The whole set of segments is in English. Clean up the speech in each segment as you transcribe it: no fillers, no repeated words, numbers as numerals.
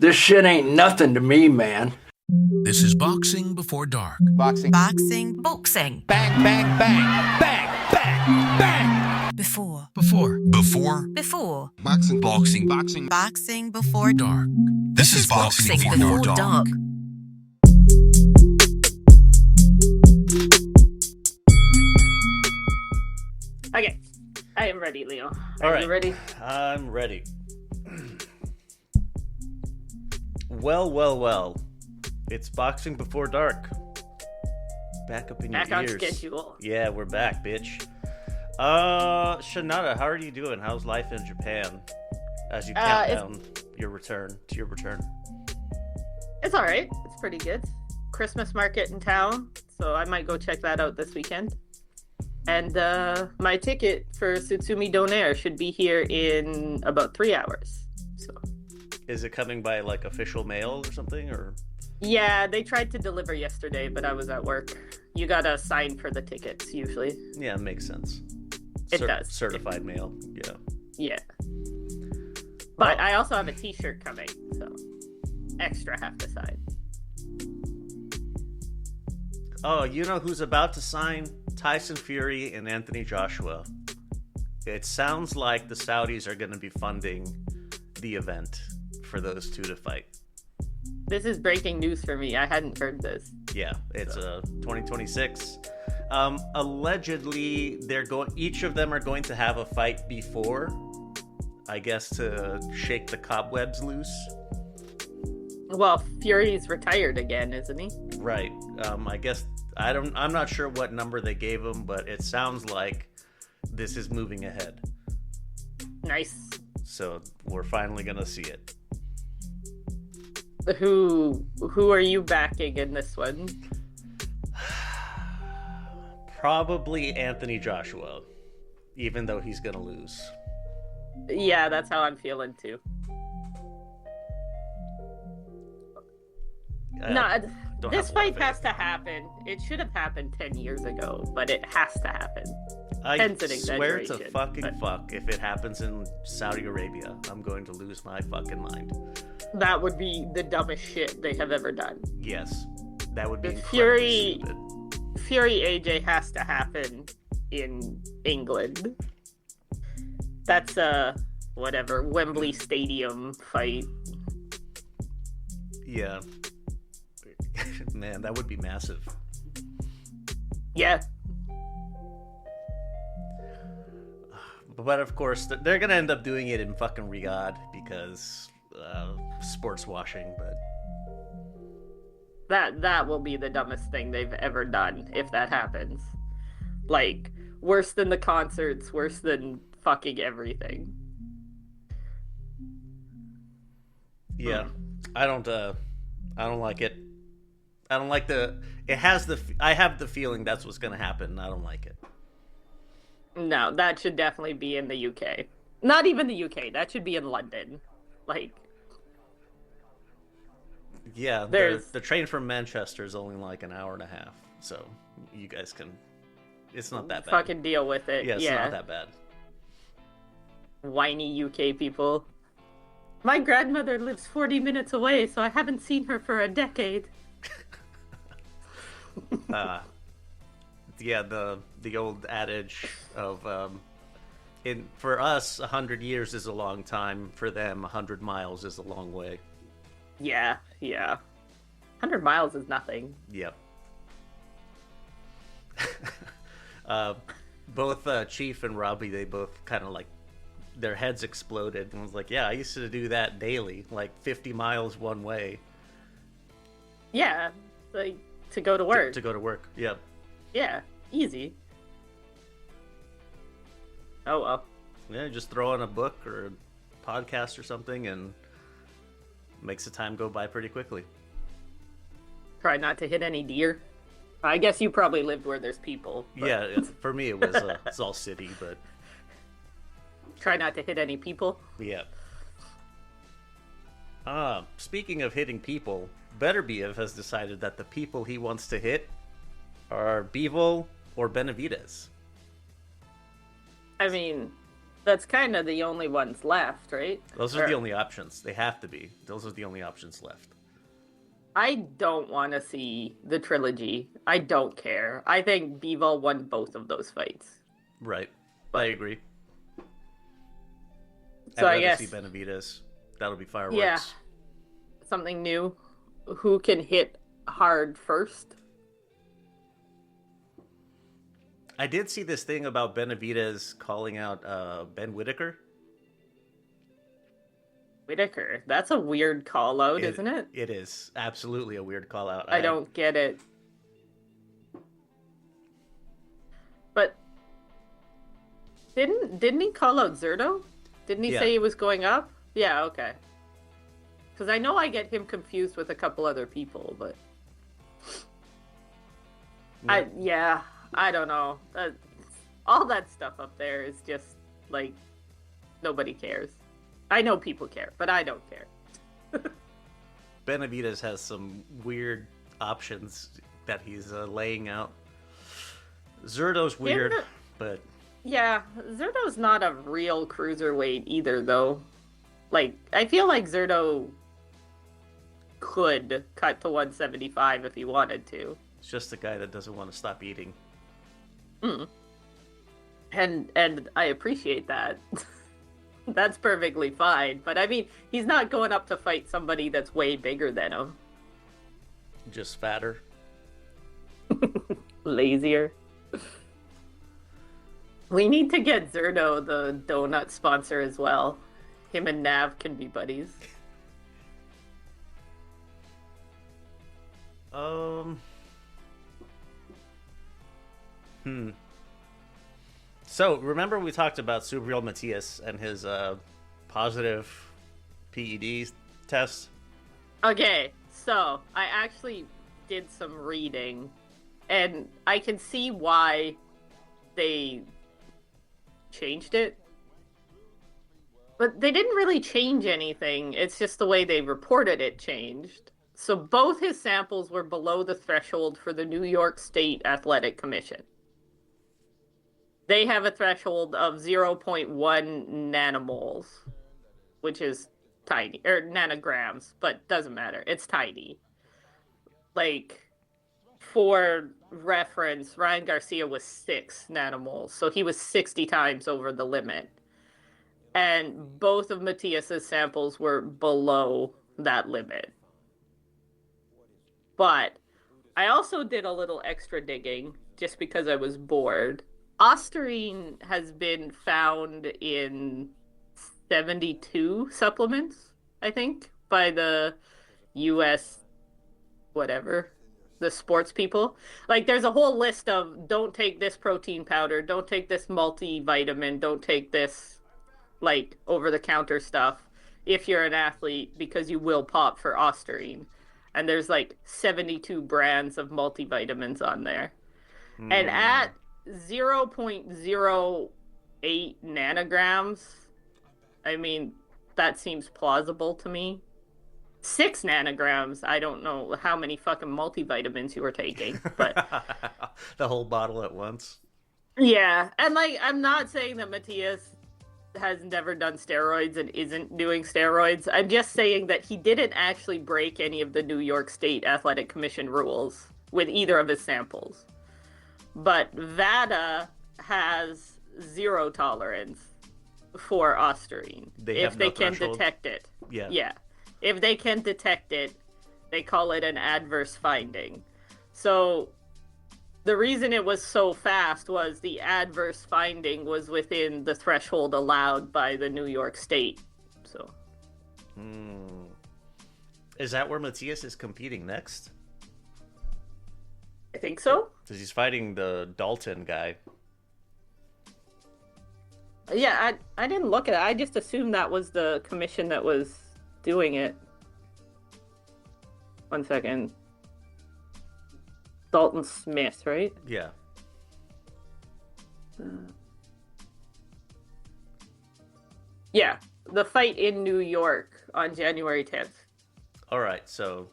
This shit ain't nothing to me, man. This is Boxing Before Dark. Boxing. Boxing. Boxing. Bang, bang, bang. Bang, bang, bang. Before. Boxing. Boxing Before Dark. This is Boxing Before Dark. Okay, I am ready, Leo. All right. You ready? I'm ready. Well. It's Boxing Before Dark. Back up in your Back on ears. schedule. Yeah, we're back, bitch. Shanada, how are you doing? How's life in Japan? As you count down your return. It's all right. It's pretty good. Christmas market in town, so I might go check that out this weekend. And my ticket for Tsutsumi Donair should be here in about 3 hours. So. Is it coming by like official mail or something, or? Yeah, they tried to deliver yesterday, but I was at work. You gotta sign for the tickets usually. Yeah, it makes sense. It does. Certified mail. Yeah. Yeah. But I also have a T-shirt coming, so extra have to sign. Oh, you know who's about to sign? Tyson Fury and Anthony Joshua. It sounds like the Saudis are going to be funding the event for those two to fight. This is breaking news for me. I hadn't heard this. Yeah, it's 2026. Allegedly, each of them are going to have a fight before, I guess, to shake the cobwebs loose. Well, Fury's retired again, isn't he? Right. I guess I'm not sure what number they gave him, but it sounds like this is moving ahead. Nice. So we're finally gonna see it. Who are you backing in this one? Probably Anthony Joshua, even though he's gonna lose. Yeah, that's how I'm feeling too. This fight has to happen. It should have happened 10 years ago, but it has to happen. I 10's an swear to exaggeration, fucking fuck if it happens in Saudi Arabia, I'm going to lose my fucking mind. That would be the dumbest shit they have ever done. Yes, that would be The incredibly stupid. Fury AJ has to happen in England. That's a Wembley Stadium fight. Yeah. Man, that would be massive. Yeah. But of course, they're gonna end up doing it in fucking Riyadh because sports washing. But That will be the dumbest thing they've ever done if that happens. Like, worse than the concerts, worse than fucking everything. yeah, I don't like it. I don't like I have the feeling that's what's gonna happen. And I don't like it. No, that should definitely be in the UK. Not even the UK. That should be in London. Like, yeah, the train from Manchester is only like an hour and a half, so you guys can. It's not that bad. fucking deal with it. Yeah, it's not that bad. Whiny UK people. My grandmother lives 40 minutes away, so I haven't seen her for a decade. Yeah, the old adage of for us 100 years is a long time, for them 100 miles is a long way. Yeah. 100 miles is nothing. Yep. Both Chief and Robbie, they both kind of like their heads exploded and was like, yeah, I used to do that daily, like 50 miles one way. Yeah, like to go to work. To go to work. Yep. Yeah, easy. Oh well. Yeah, just throw on a book or a podcast or something and makes the time go by pretty quickly. Try not to hit any deer. I guess you probably lived where there's people. But... Yeah, for me it was it's all city, but try not to hit any people. Yeah. Speaking of hitting people, Beterbiev has decided that the people he wants to hit are Bivol or Benavidez. I mean, That's kind of the only ones left, right? Those are the only options. They have to be. Those are the only options left. I don't want to see the trilogy. I don't care. I think Bivol won both of those fights. Right. I agree. So I'd I guess see Benavidez. That'll be fireworks. Yeah. Something new. Who can hit hard first? I did see this thing about Benavidez calling out Ben Whitaker. Whitaker. That's a weird call out, isn't it? It is absolutely a weird call out. I don't get it. But didn't he call out Zerto? Didn't he say he was going up? Yeah, okay. Because I know I get him confused with a couple other people, but I don't know. All that stuff up there is just like nobody cares. I know people care, but I don't care. Benavidez has some weird options that he's laying out. Zerto's weird, but yeah, Zerto's not a real cruiserweight either, though. Like, I feel like Zerto could cut to 175 if he wanted to. it's just a guy that doesn't want to stop eating. And I appreciate that. That's perfectly fine. But I mean, he's not going up to fight somebody that's way bigger than him. Just fatter. Lazier. We need to get Zerto the donut sponsor as well. Him and Nav can be buddies. So, remember we talked about Subriel Matias and his positive PED test? Okay, so I actually did some reading, and I can see why they changed it. But they didn't really change anything. It's just the way they reported it changed. So both his samples were below the threshold for the New York State Athletic Commission. They have a threshold of 0.1 nanomoles, which is tiny, or nanograms, but doesn't matter. It's tiny. Like, for reference, Ryan Garcia was 6 nanomoles, so he was 60 times over the limit. And both of Matias's samples were below that limit. But I also did a little extra digging just because I was bored. Ostarine has been found in 72 supplements, I think, by the US whatever, the sports people. Like, there's a whole list of don't take this protein powder, don't take this multivitamin, don't take this like over-the-counter stuff if you're an athlete because you will pop for Ostarine. And there's like 72 brands of multivitamins on there. And at 0.08 nanograms, I mean, that seems plausible to me. 6 nanograms, I don't know how many fucking multivitamins you were taking, but the whole bottle at once. Yeah, and like, I'm not saying that Matias has never done steroids and isn't doing steroids. I'm just saying that he didn't actually break any of the New York State Athletic Commission rules with either of his samples. But VADA has 0 tolerance for Ostarine if they can detect it. Yeah. If they can detect it, they call it an adverse finding. So the reason it was so fast was the adverse finding was within the threshold allowed by the New York State. So, Is that where Matias is competing next? I think so. Because he's fighting the Dalton guy. Yeah, I didn't look at it. I just assumed that was the commission that was doing it. 1 second. Dalton Smith, right? Yeah. Yeah, the fight in New York on January 10th. All right, so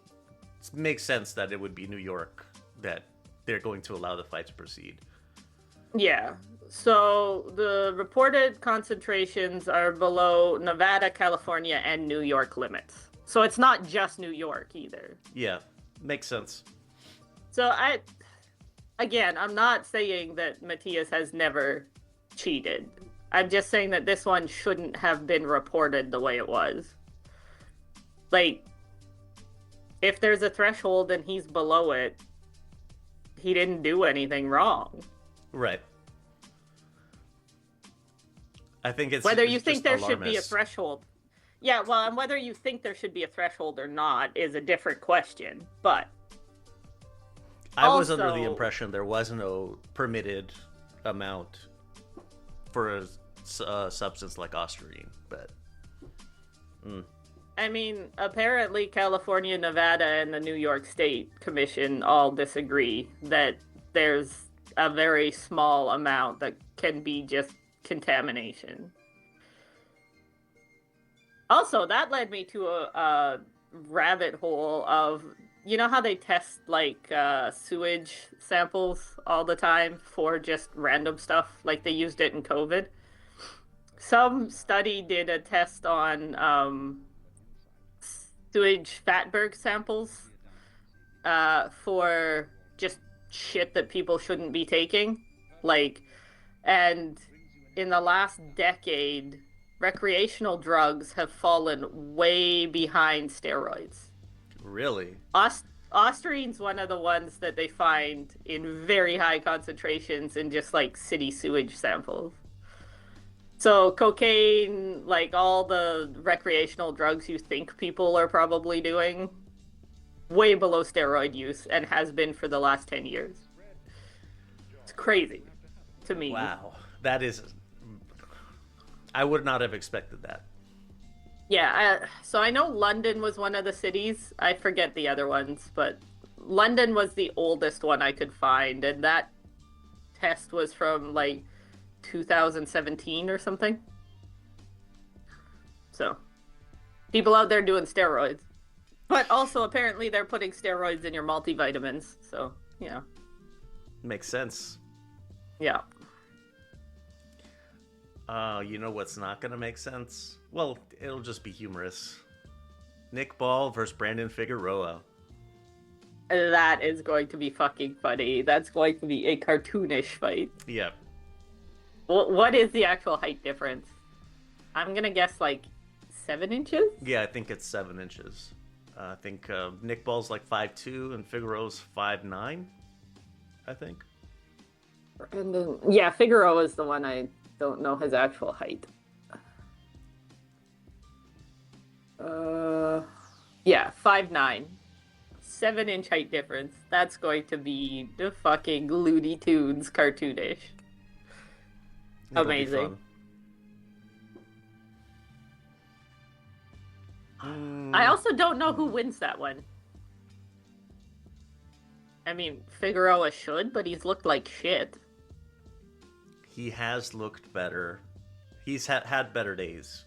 it makes sense that it would be New York that they're going to allow the fight to proceed. Yeah, So the reported concentrations are below Nevada, California, and New York limits. So it's not just New York either. Yeah, makes sense. So I'm not saying that Matthias has never cheated. I'm just saying that this one shouldn't have been reported the way it was. Like, if there's a threshold and he's below it, he didn't do anything wrong. Right. I think it's whether you it's think just there should be a alarmist. threshold. Yeah, well, and whether you think there should be a threshold or not is a different question. But I was under the also- impression there was no permitted amount for a substance like ostarine, but I mean, apparently California, Nevada, and the New York State Commission all disagree that there's a very small amount that can be just contamination. Also, that led me to a rabbit hole of, you know how they test like sewage samples all the time for just random stuff, like they used it in COVID. Some study did a test on sewage Fatberg samples for just shit that people shouldn't be taking. Like, and in the last decade, recreational drugs have fallen way behind steroids. really, Ostarine's one of the ones that they find in very high concentrations in just like city sewage samples. So cocaine, like all the recreational drugs you think people are probably doing, way below steroid use and has been for the last 10 years. It's crazy to me. wow, that is. I would not have expected that. Yeah, so I know London was one of the cities. I forget the other ones, but London was the oldest one I could find, and that test was from like 2017 or something. So, people out there doing steroids. But also, apparently, they're putting steroids in your multivitamins, so, you know. Makes sense. Yeah. You know what's not gonna make sense? Well, it'll just be humorous. Nick Ball versus Brandon Figueroa. That is going to be fucking funny. That's going to be a cartoonish fight. Yeah. What is the actual height difference? I'm gonna guess like 7 inches? Yeah, I think it's 7 inches. I think Nick Ball's like 5'2" and Figueroa's 5'9", I think. And then, yeah, Figueroa is the one I don't know his actual height. Yeah, 5'9". 7-inch height difference. That's going to be the fucking Looney Tunes cartoonish. It'll be Amazing. fun. I also don't know who wins that one. I mean, Figueroa should, but he's looked like shit. He has looked better. He's had better days.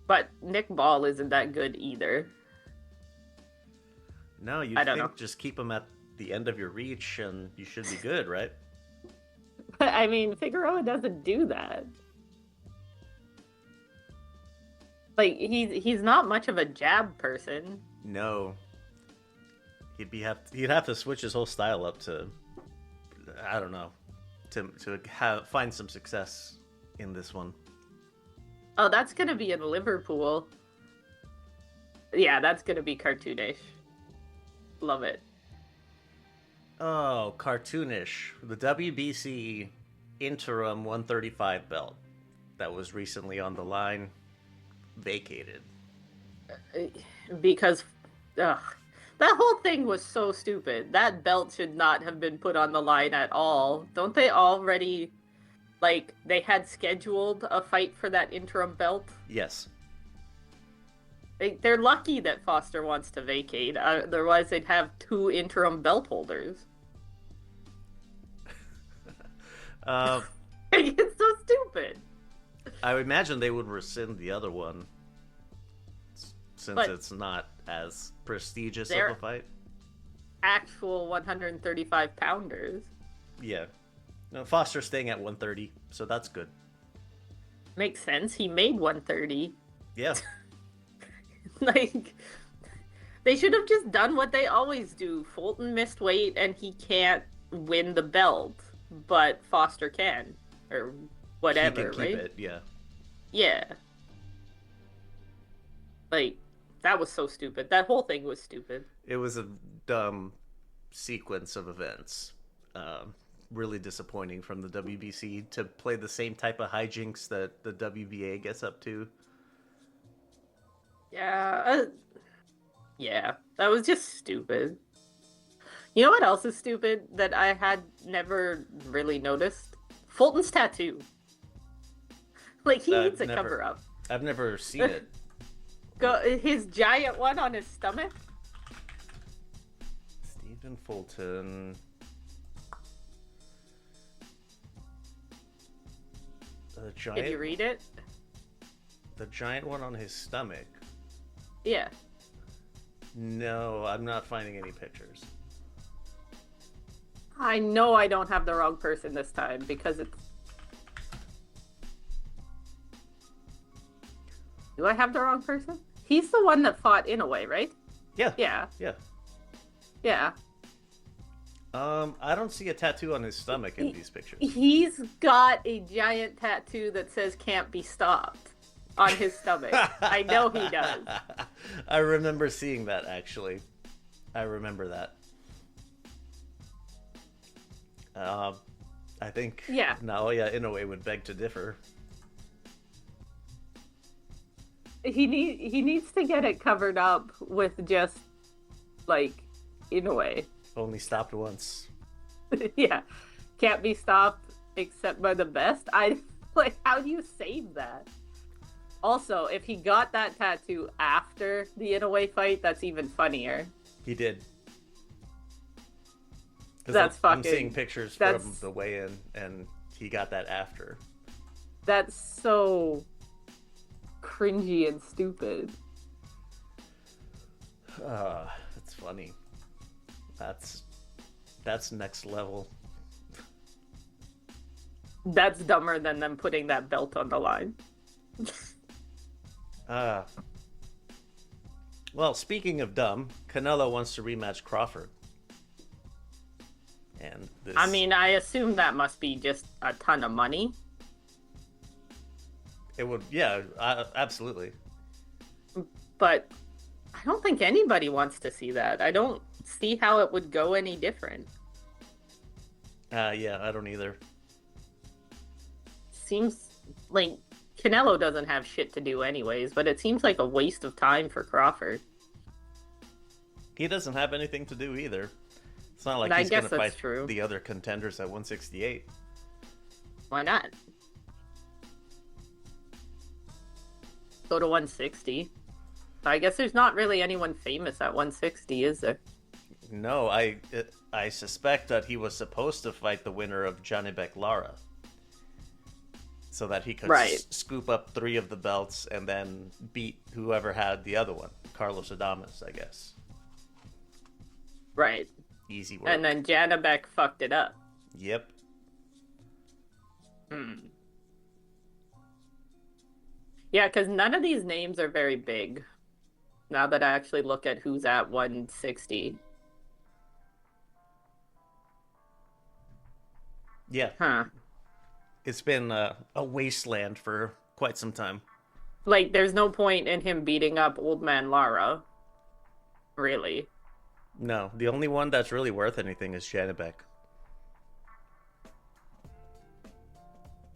But Nick Ball isn't that good either. No, you I don't think know. just keep him at the end of your reach and you should be good, right? But I mean, Figueroa doesn't do that. Like, he's not much of a jab person. No. He'd have to switch his whole style up to, I don't know, to find some success in this one. Oh, that's gonna be in Liverpool. Yeah, that's gonna be cartoonish. Love it. Oh, cartoonish. The WBC interim 135 belt that was recently on the line vacated. Because, ugh, that whole thing was so stupid. That belt should not have been put on the line at all. Don't they already, like, they had scheduled a fight for that interim belt? Yes. They're lucky that Foster wants to vacate. Otherwise, they'd have 2 interim belt holders. It's so stupid. I would imagine they would rescind the other one since But it's not as prestigious of they're- a fight. Actual 135 pounders. Yeah. No, Foster's staying at 130, so that's good. Makes sense. He made 130. Yeah. Like, they should have just done what they always do. Fulton missed weight and he can't win the belt, but Foster can. Or whatever, he can keep right? it, yeah. Yeah. Like, that was so stupid. That whole thing was stupid. It was a dumb sequence of events. Really disappointing from the WBC to play the same type of hijinks that the WBA gets up to. Yeah. Yeah. That was just stupid. You know what else is stupid that I had never really noticed? Fulton's tattoo. Like, he needs a cover up. I've never seen it. His giant one on his stomach? Stephen Fulton. The giant. Did you read it? The giant one on his stomach. Yeah. No, I'm not finding any pictures. I know I don't have the wrong person this time because it's. Do I have the wrong person? He's the one that fought Inoue, right? Yeah. Yeah. Yeah. Yeah. I don't see a tattoo on his stomach in these pictures. He's got a giant tattoo that says "can't be stopped" on his stomach. I know he does. I remember seeing that, actually. I remember that. I think Yeah. Naoya Inoue would beg to differ. He needs to get it covered up with just like Inoue. Only stopped once. Yeah. Can't be stopped except by the best. I like, how do you save that? Also, if he got that tattoo after the Inoue fight, that's even funnier. He did. 'Cause That's I'm fucking. seeing pictures from the weigh-in, and he got that after. That's so cringy and stupid. That's funny. That's next level. That's dumber than them putting that belt on the line. Well, speaking of dumb, Canelo wants to rematch Crawford. And this... I mean, I assume that must be just a ton of money. It would, yeah, absolutely. But I don't think anybody wants to see that. I don't see how it would go any different. Yeah, I don't either. Seems like Canelo doesn't have shit to do anyways, but it seems like a waste of time for Crawford. He doesn't have anything to do either. It's not like I he's going guess to that's fight true. the other contenders at 168. Why not? Go to 160. I guess there's not really anyone famous at 160, is there? No, I suspect that he was supposed to fight the winner of Janibek Lara. So that he could scoop up 3 of the belts and then beat whoever had the other one. Carlos Adames, I guess. Right. Easy work. And then Janibek fucked it up. Yep. Yeah, because none of these names are very big. Now that I actually look at who's at 160. Yeah. Huh. It's been a wasteland for quite some time. Like, there's no point in him beating up Old Man Lara. Really. No, the only one that's really worth anything is Janibek.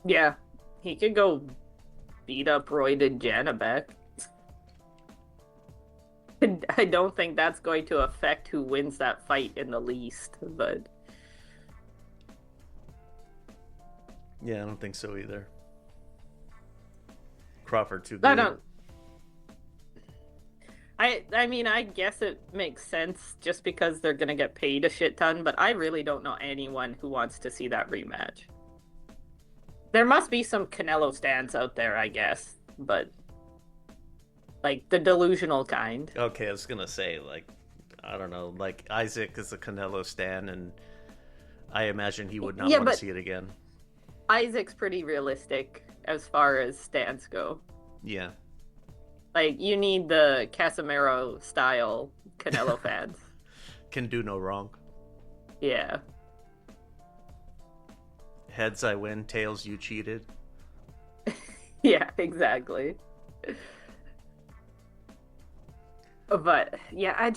Yeah. He could go beat up roided Janibek. I don't think that's going to affect who wins that fight in the least, but... Yeah, I don't think so either. Crawford too good. I mean, I guess it makes sense just because they're gonna get paid a shit ton, but I really don't know anyone who wants to see that rematch. There must be some Canelo stands out there, I guess, but like the delusional kind. Okay, I was gonna say, like, I don't know, like Isaac is a Canelo stan, and I imagine he would not Yeah, want to but- see it again. Isaac's pretty realistic as far as stance go. Yeah. Like, you need the Casemiro style Canelo fans. Can do no wrong. Yeah. Heads I win, tails you cheated. Yeah, exactly. But yeah, I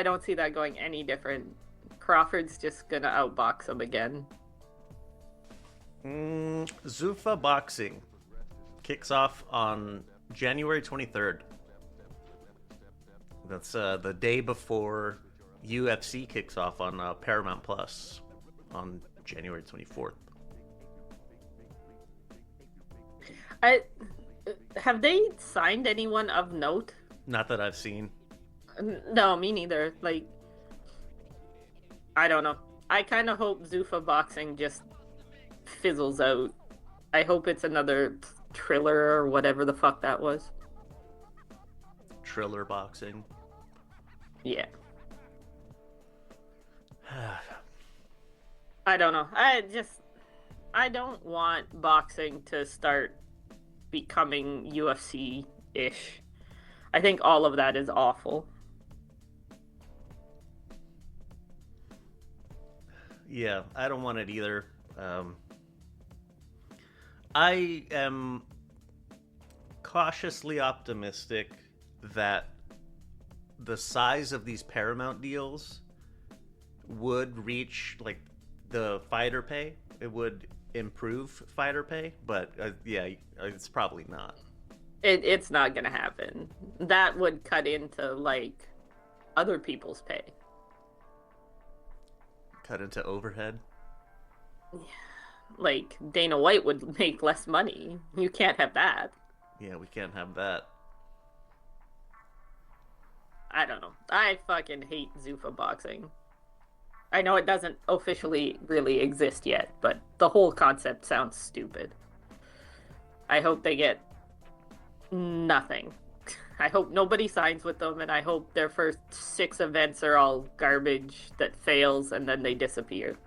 don't see that going any different. Crawford's just gonna outbox him again. Zuffa Boxing kicks off on January 23rd. That's the day before UFC kicks off on Paramount Plus on January 24th. Have they signed anyone of note? Not that I've seen. No, me neither. Like, I don't know. I kind of hope Zuffa Boxing just fizzles out. I hope it's another Triller or whatever the fuck that was. Triller Boxing. Yeah. I don't know. I don't want boxing to start becoming UFC-ish. I think all of that is awful. Yeah, I don't want it either. I am cautiously optimistic that the size of these Paramount deals would reach, like, the fighter pay. It would improve fighter pay, but yeah, it's probably not. It's not gonna happen. That would cut into, like, other people's pay. Cut into overhead. Like, Dana White would make less money. You can't have that. Yeah, we can't have that. I don't know. I fucking hate Zuffa Boxing. I know it doesn't officially really exist yet, but the whole concept sounds stupid. I hope they get nothing. I hope nobody signs with them, and I hope their first 6 events are all garbage that fails, and then they disappear.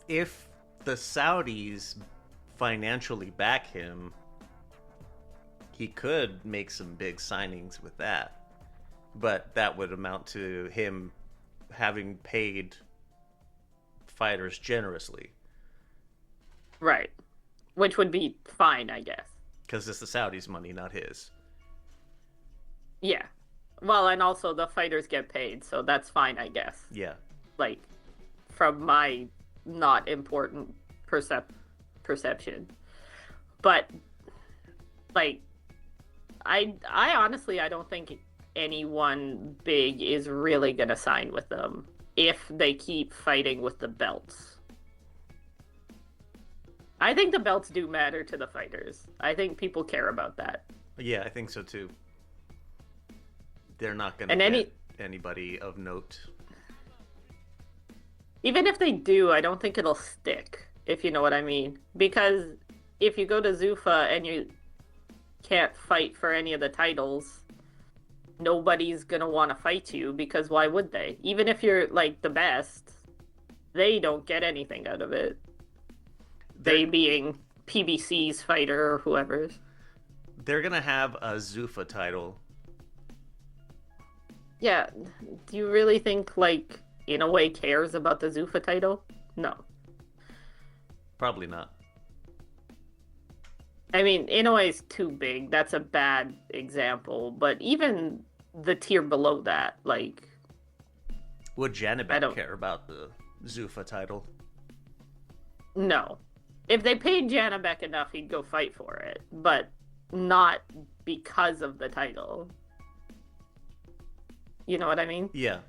If the Saudis financially back him, he could make some big signings with that. But that would amount to him having paid fighters generously. Right. Which would be fine, I guess. Because it's the Saudis' money, not his. Yeah. Well, and also the fighters get paid, so that's fine, I guess. Yeah. Like, from my not important perception. But, like, I honestly, I don't think anyone big is really gonna sign with them if they keep fighting with the belts. I think the belts do matter to the fighters. I think people care about that. Yeah, I think so too. They're not going to get anybody of note. Even if they do, I don't think it'll stick, if you know what I mean. Because if you go to Zuffa and you can't fight for any of the titles, nobody's going to want to fight you, because why would they? Even if you're, like, the best, they don't get anything out of it. They being PBC's fighter or whoever's. They're going to have a Zuffa title. Yeah, do you really think, like, Inoue cares about the Zuffa title? No. Probably not. I mean, Inoue's too big. That's a bad example. But even the tier below that, like... Would Janibek care about the Zuffa title? No. If they paid Janibek enough, he'd go fight for it. But not because of the title. You know what I mean? Yeah.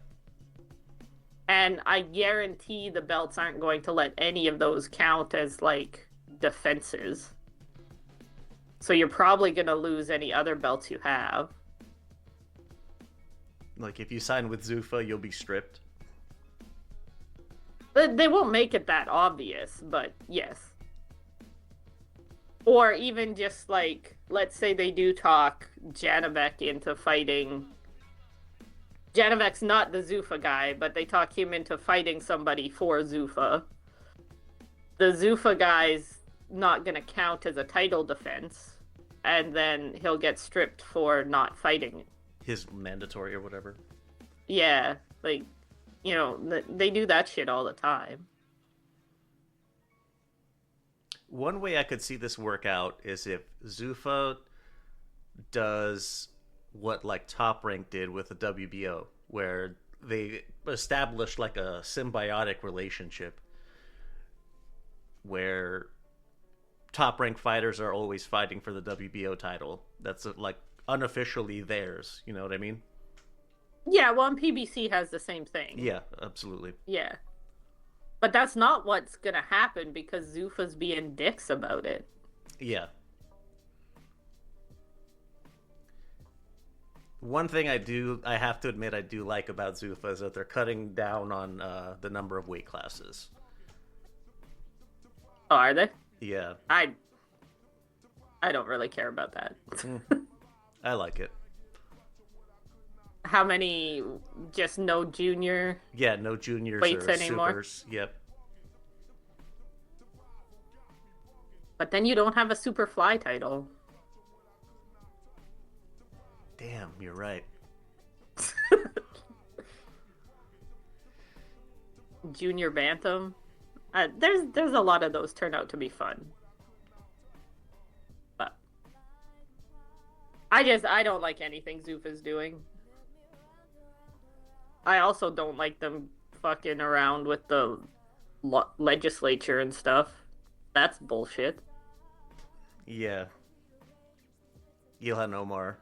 And I guarantee the belts aren't going to let any of those count as, like, defenses. So you're probably going to lose any other belts you have. Like, if you sign with Zuffa, you'll be stripped. But they won't make it that obvious, but yes. Or even just, like, let's say they do talk Janibek into fighting Janivek's not the Zuffa guy, but they talk him into fighting somebody for Zuffa. The Zuffa guy's not going to count as a title defense, and then he'll get stripped for not fighting. His mandatory or whatever. Yeah, like, you know, they do that shit all the time. One way I could see this work out is if Zuffa does what like Top Rank did with the WBO, where they established like a symbiotic relationship where Top Rank fighters are always fighting for the WBO title. That's like unofficially theirs, you know what I mean? Yeah, well, and PBC has the same thing. Yeah, absolutely. Yeah. But that's not what's gonna happen because Zuffa's being dicks about it. Yeah. One thing I have to admit I do like about Zuffa is that they're cutting down on the number of weight classes. Oh, are they? Yeah. I don't really care about that. I like it. How many? Just no junior? Yeah, no juniors weights or anymore? supers. Yep. But then you don't have a super fly title. Damn, you're right. Junior bantam. There's a lot of those turn out to be fun. But I don't like anything Zuffa's doing. I also don't like them fucking around with the legislature and stuff. That's bullshit. Yeah. Ilhan Omar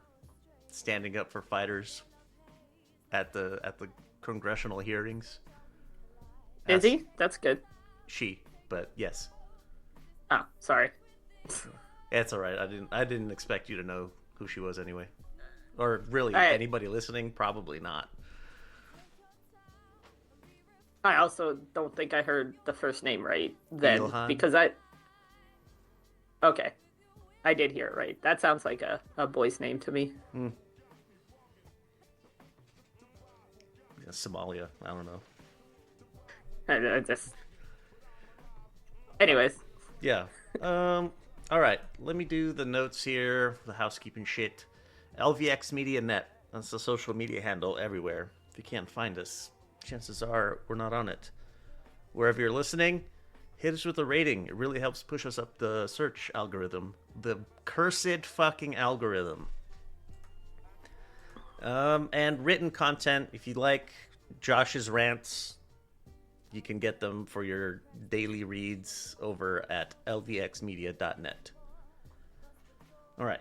standing up for fighters at the congressional hearings. Is he? That's good. She, but yes. Oh, sorry. It's all right. I didn't expect you to know who she was anyway. Or really, All right. anybody listening? Probably not. I also don't think I heard the first name right then Ilhan? because okay. I did hear it right. That sounds like a boy's name to me. Yeah, Somalia. I don't know. I just... Anyways. Yeah. All right. Let me do the notes here. The housekeeping shit. LVX Media Net. That's the social media handle everywhere. If you can't find us, chances are we're not on it. Wherever you're listening, hit us with a rating. It really helps push us up the search algorithm. The cursed fucking algorithm. And written content. If you like Josh's rants, you can get them for your daily reads over at lvxmedia.net. All right.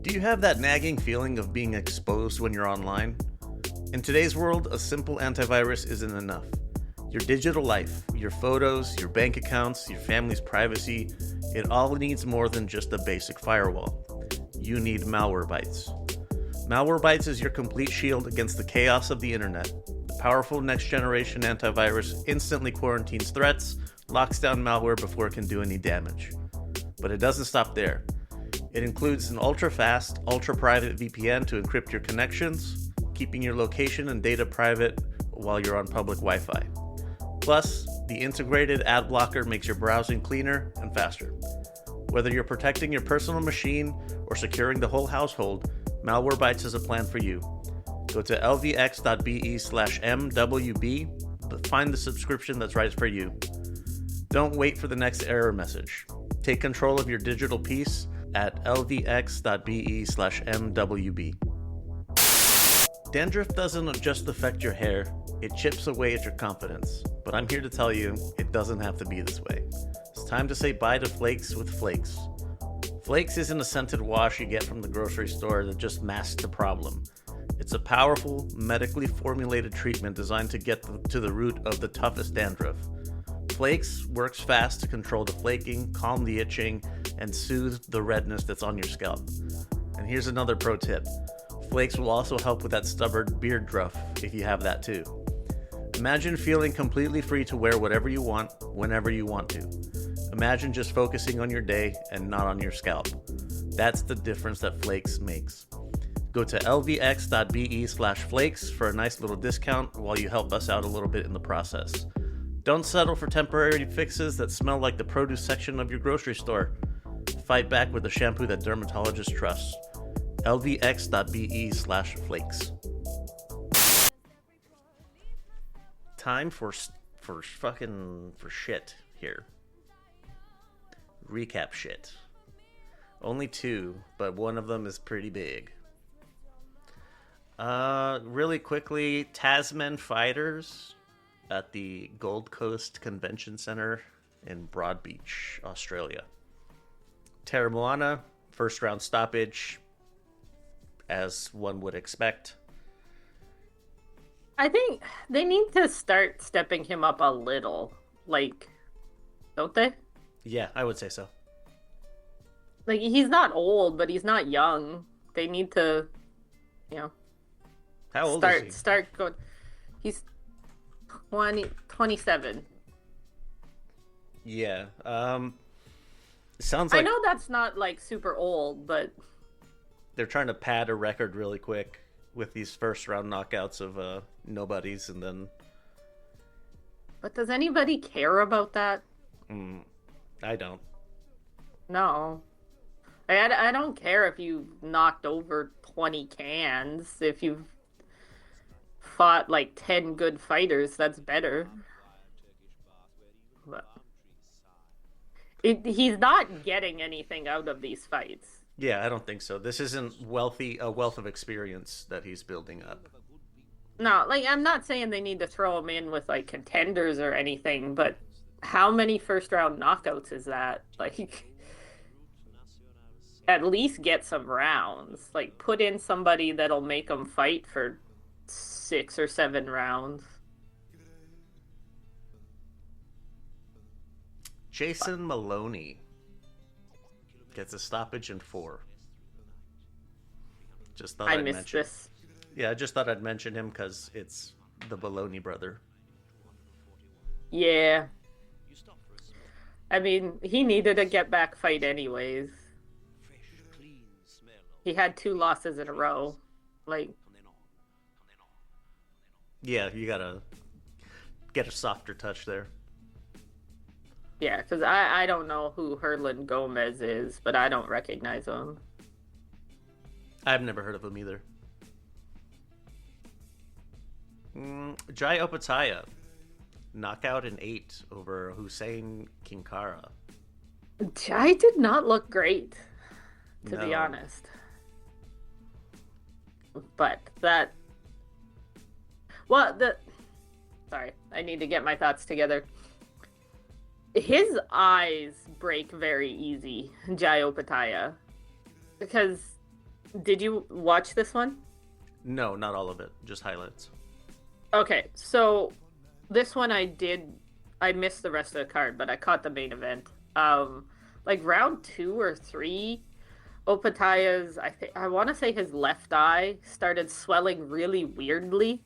Do you have that nagging feeling of being exposed when you're online? In today's world, a simple antivirus isn't enough. Your digital life, your photos, your bank accounts, your family's privacy, it all needs more than just a basic firewall. You need Malwarebytes. Malwarebytes is your complete shield against the chaos of the internet. The powerful next-generation antivirus instantly quarantines threats, locks down malware before it can do any damage. But it doesn't stop there. It includes an ultra-fast, ultra-private VPN to encrypt your connections, keeping your location and data private while you're on public Wi-Fi. Plus, the integrated ad blocker makes your browsing cleaner and faster. Whether you're protecting your personal machine or securing the whole household, Malwarebytes is a plan for you. Go to lvx.be/mwb, find the subscription that's right for you. Don't wait for the next error message. Take control of your digital peace at lvx.be/mwb. Dandruff doesn't just affect your hair, it chips away at your confidence. But I'm here to tell you, it doesn't have to be this way. It's time to say bye to Flakes with Flakes. Flakes isn't a scented wash you get from the grocery store that just masks the problem. It's a powerful, medically formulated treatment designed to get to the root of the toughest dandruff. Flakes works fast to control the flaking, calm the itching, and soothe the redness that's on your scalp. And here's another pro tip. Flakes will also help with that stubborn beard druff if you have that too. Imagine feeling completely free to wear whatever you want, whenever you want to. Imagine just focusing on your day and not on your scalp. That's the difference that Flakes makes. Go to lvx.be/flakes for a nice little discount while you help us out a little bit in the process. Don't settle for temporary fixes that smell like the produce section of your grocery store. Fight back with a shampoo that dermatologists trust. lvx.be/flakes. Time for shit here. Recap shit. Only 2, but one of them is pretty big. Really quickly, Tasman Fighters at the Gold Coast Convention Center in Broadbeach, Australia. Terra Moana, first round stoppage, as one would expect. I think they need to start stepping him up a little. Like, don't they? Yeah, I would say so. Like, he's not old, but he's not young. They need to, you know, How old is he? start going. He's 27. Yeah. Sounds like I know that's not like super old, but they're trying to pad a record really quick with these first round knockouts of nobodies, and then does anybody care about that? I don't. No. I don't care if you knocked over 20 cans. If you've fought like 10 good fighters, that's better. But he's not getting anything out of these fights. Yeah, I don't think so. This isn't a wealth of experience that he's building up. No, like, I'm not saying they need to throw him in with like contenders or anything, but how many first round knockouts is that? Like, at least get some rounds. Like, put in somebody that'll make them fight for 6 or 7 rounds. Jason Maloney gets a stoppage in 4. Just thought I I'd missed mention. this. Yeah, I just thought I'd mention him because it's the Maloney brother. Yeah. I mean, he needed a get back fight anyways. He had 2 losses in a row. Like, Yeah, you gotta get a softer touch there. yeah, because I don't know who Herlin Gomez is, but I don't recognize him. I've never heard of him either. Jai Opataya, knockout in 8 over Hussein Kinkara. Jai did not look great, to be No. honest. But that... Well, Sorry, I need to get my thoughts together. His eyes break very easy, Jai Opataya. Because... Did you watch this one? No, not all of it. Just highlights. Okay, so this one I missed the rest of the card, but I caught the main event. Like round 2 or 3, Opataya's, I want to say his left eye started swelling really weirdly.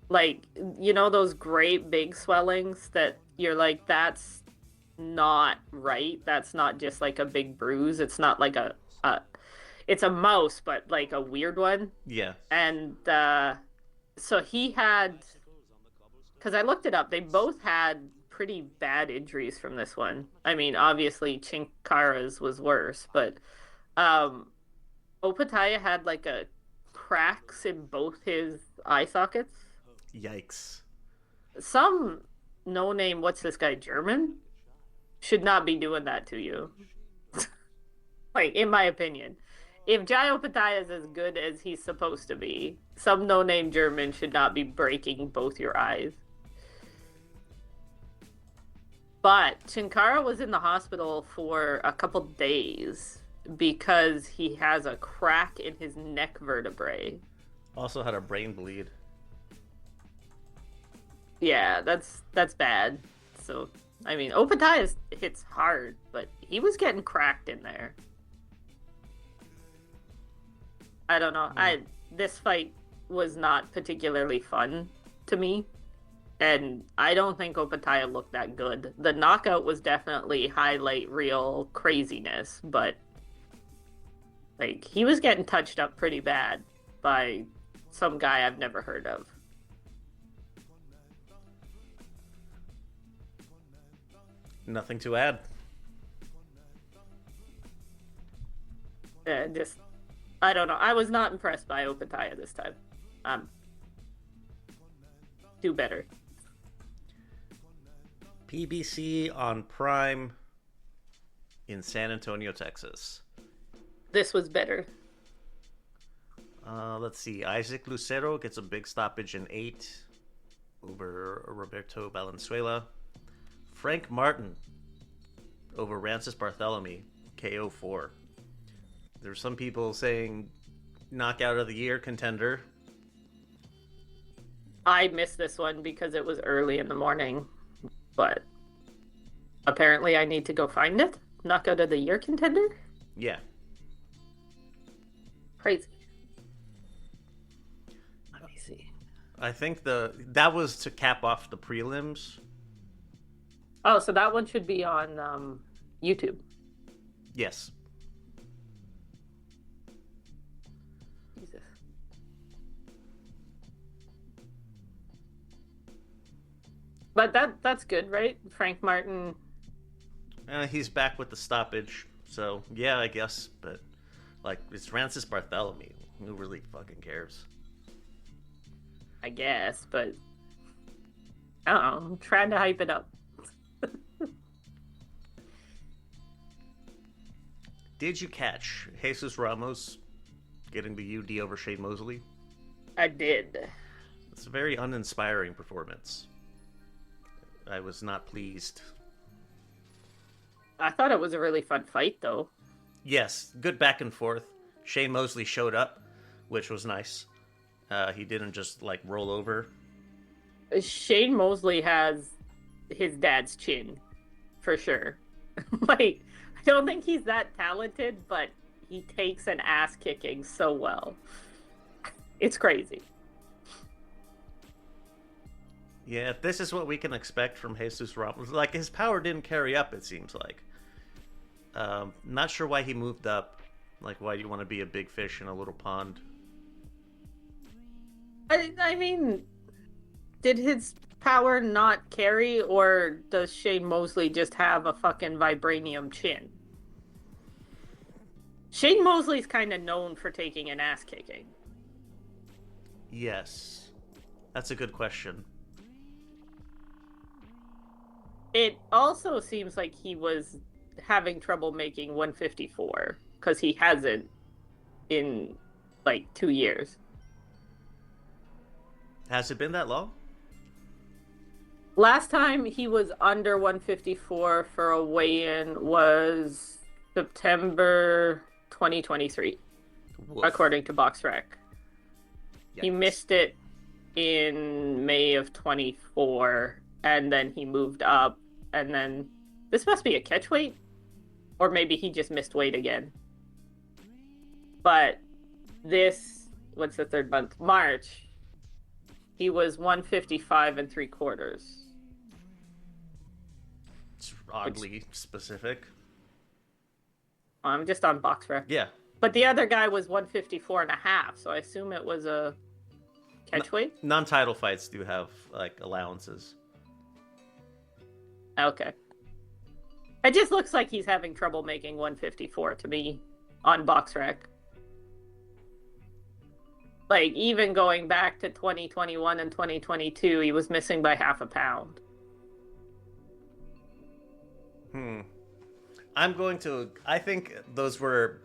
Like, you know, those great big swellings that you're like, that's not right. That's not just like a big bruise. It's not like it's a mouse, but like a weird one. Yeah. And so he had, because I looked it up, they both had pretty bad injuries from this one. I mean, obviously Chinkara's was worse, but Opataya had like a cracks in both his eye sockets. Yikes. Some no-name, what's this guy, German? Should not be doing that to you. Like, in my opinion. If Jai Opataya is as good as he's supposed to be, some no-name German should not be breaking both your eyes. But Chinkara was in the hospital for a couple days because he has a crack in his neck vertebrae. Also had a brain bleed. Yeah, that's bad. So, I mean, Opataya hits hard, but he was getting cracked in there. I don't know. This fight was not particularly fun to me, and I don't think Opataya looked that good. The knockout was definitely highlight reel craziness, but Like, he was getting touched up pretty bad by some guy I've never heard of. Nothing to add. Just, I don't know. I was not impressed by Opataya this time. Do better. PBC on Prime in San Antonio, Texas. This was better. Let's see. Isaac Lucero gets a big stoppage in 8 over Roberto Valenzuela. Frank Martin over Rancis Barthélemy, KO 4. There's some people saying knockout of the year contender. I missed this one because it was early in the morning, but apparently I need to go find it. Knockout of the year contender? Yeah. Crazy. Let me see. I think that was to cap off the prelims. Oh, so that one should be on YouTube. Yes. Jesus. But that's good, right? Frank Martin. He's back with the stoppage, so yeah, I guess. But like, it's Rancis Barthélemy. Who really fucking cares? I guess, but I don't know. I'm trying to hype it up. Did you catch Jesus Ramos getting the UD over Shane Mosley? I did. It's a very uninspiring performance. I was not pleased. I thought it was a really fun fight, though. Yes, good back and forth. Shane Mosley showed up, which was nice. He didn't just, like, roll over. Shane Mosley has his dad's chin, for sure. Like, I don't think he's that talented, but he takes an ass kicking so well. It's crazy. Yeah, this is what we can expect from Jesus Ramos. Like, his power didn't carry up, it seems like. Not sure why he moved up. Like, why do you want to be a big fish in a little pond? I mean, did his power not carry, or does Shane Mosley just have a fucking vibranium chin? Shane Mosley's kind of known for taking an ass kicking. Yes. That's a good question. It also seems like he was having trouble making 154, because he hasn't in, like, 2 years. Has it been that long? Last time he was under 154 for a weigh-in was September 2023, Woof. according to BoxRec. He Yikes. missed it in May of 24, and then he moved up, and then this must be a catch weight, or maybe he just missed weight again. But this, what's the third month? March, he was 155 3/4. It's oddly specific. I'm just on BoxRec. Yeah. But the other guy was 154.5, so I assume it was a catch weight? Non-title fights do have, like, allowances. Okay. It just looks like he's having trouble making 154 to me on BoxRec. Like, even going back to 2021 and 2022, he was missing by half a pound. I think those were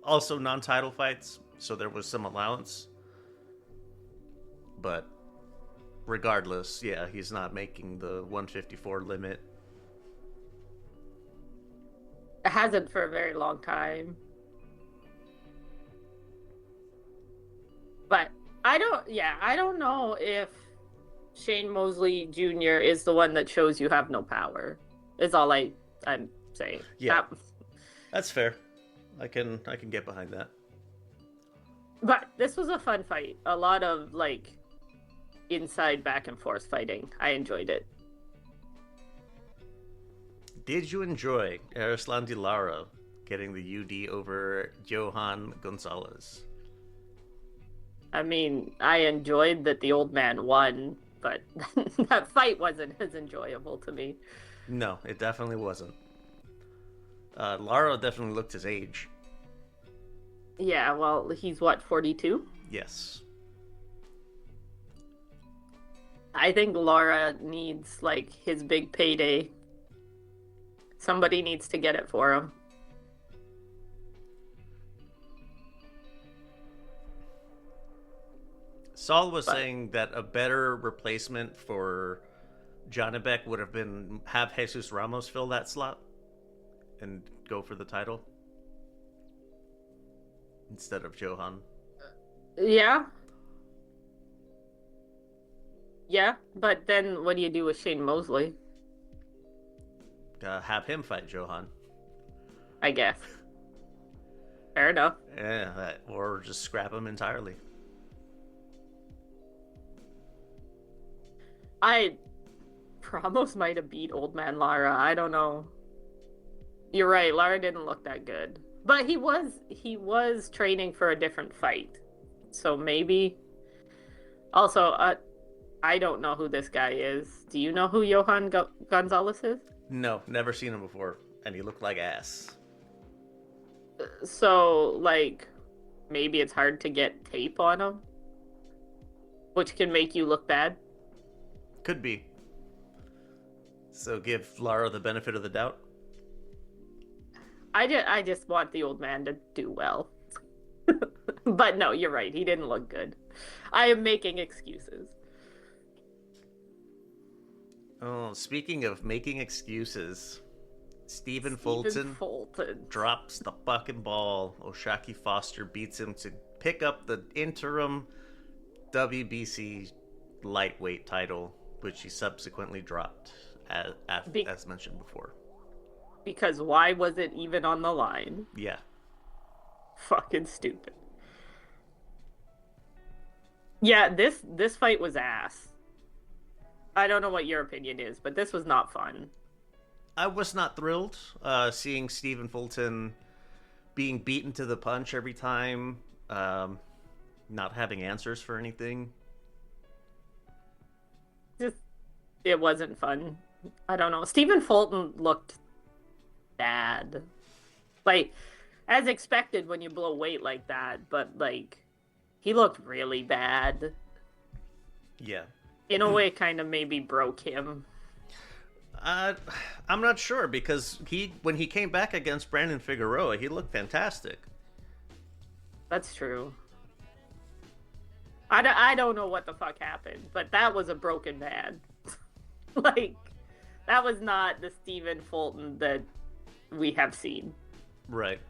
also non-title fights, so there was some allowance. But regardless, yeah, he's not making the 154 limit. It hasn't for a very long time. But I don't know if Shane Mosley Jr. is the one that shows you have no power. Is all I'm saying. Yeah. That's fair. I can get behind that. But this was a fun fight. A lot of, like, inside back and forth fighting. I enjoyed it. Did you enjoy Arislan Lara getting the UD over Johan Gonzalez. I mean, I enjoyed that the old man won, but that fight wasn't as enjoyable to me. No, it definitely wasn't. Lara definitely looked his age. Yeah, well, he's what, 42? Yes. I think Lara needs, like, his big payday. Somebody needs to get it for him. Saul was saying that a better replacement for Janibek would have been have Jesus Ramos fill that slot and go for the title instead of Johan. Yeah. Yeah, but then what do you do with Shane Mosley? Have him fight Johan. I guess. Fair enough. Yeah, or just scrap him entirely. Ramos might have beat Old Man Lara. I don't know. You're right. Lara didn't look that good, but he was training for a different fight, so maybe. Also, I don't know who this guy is. Do you know who Johan Gonzalez is? No, never seen him before, and he looked like ass. So, like, maybe it's hard to get tape on him, which can make you look bad. Could be. So give Lara the benefit of the doubt. I just want the old man to do well. But no, you're right. He didn't look good. I am making excuses. Oh, speaking of making excuses, Stephen Fulton drops the fucking ball. Oshaki Foster beats him to pick up the interim WBC lightweight title, which he subsequently dropped, as mentioned before. Because why was it even on the line? Yeah. Fucking stupid. Yeah, this fight was ass. I don't know what your opinion is, but this was not fun. I was not thrilled seeing Stephen Fulton being beaten to the punch every time, not having answers for anything. Just, it wasn't fun. I don't know. Stephen Fulton looked bad. Like, as expected when you blow weight like that, but, like, he looked really bad. Yeah. In a way, kind of maybe broke him. I'm not sure, because when he came back against Brandon Figueroa, he looked fantastic. That's true. I don't know what the fuck happened, but that was a broken man. Like, that was not the Stephen Fulton that we have seen. Right.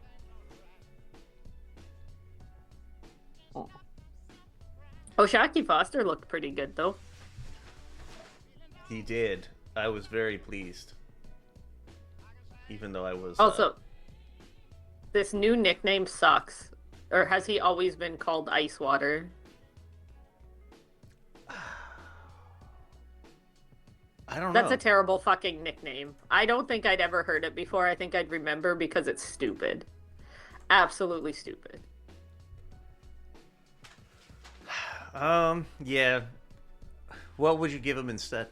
Oshaki Foster looked pretty good, though. He did. I was very pleased. Even though I was... Also, this new nickname sucks. Or has he always been called Ice Water? I don't know. That's a terrible fucking nickname. I don't think I'd ever heard it before. I think I'd remember because it's stupid. Absolutely stupid. Yeah. What would you give him instead?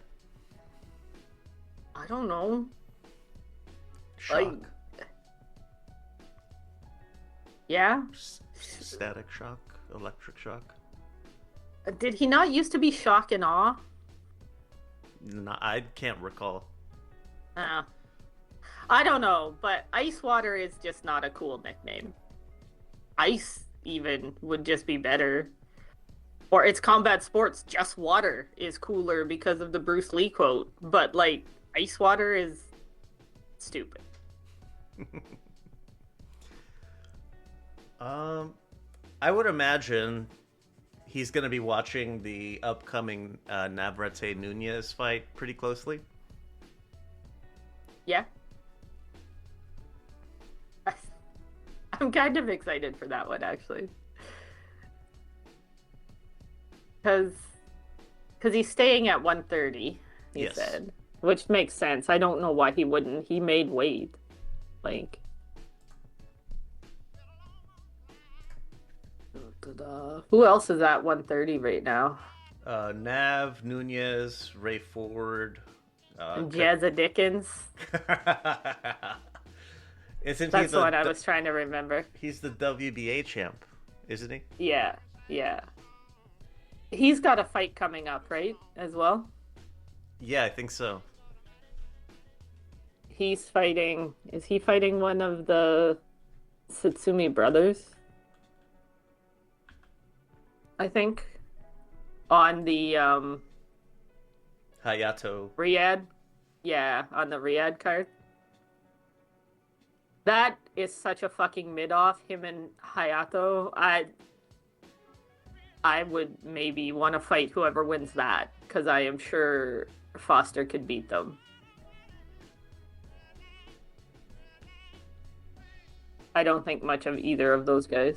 I don't know. Shock. Yeah? Static shock? Electric shock? Did he not used to be Shock and Awe? No, I can't recall. I don't know, but Ice Water is just not a cool nickname. Ice, even, would just be better. Or it's Combat Sports, just water is cooler because of the Bruce Lee quote. But, like, Ice Water is stupid. I would imagine he's going to be watching the upcoming Navarrete Nunez fight pretty closely. Yeah. I'm kind of excited for that one, actually. Because he's staying at 130, he said. Which makes sense. I don't know why he wouldn't. He made weight. Like, Who else is at 130 right now? Nav, Nunez, Ray Ford. Jazza Dickens. Isn't That's he the one I was trying to remember. He's the WBA champ, isn't he? Yeah, yeah. He's got a fight coming up, right? As well? Yeah, I think so. He's fighting... Is he fighting one of the Satsumi brothers? I think. On the, Hayato. Riyadh? Yeah, on the Riyadh card. That is such a fucking mid-off, him and Hayato. I would maybe want to fight whoever wins that, because I am sure Foster could beat them. I don't think much of either of those guys.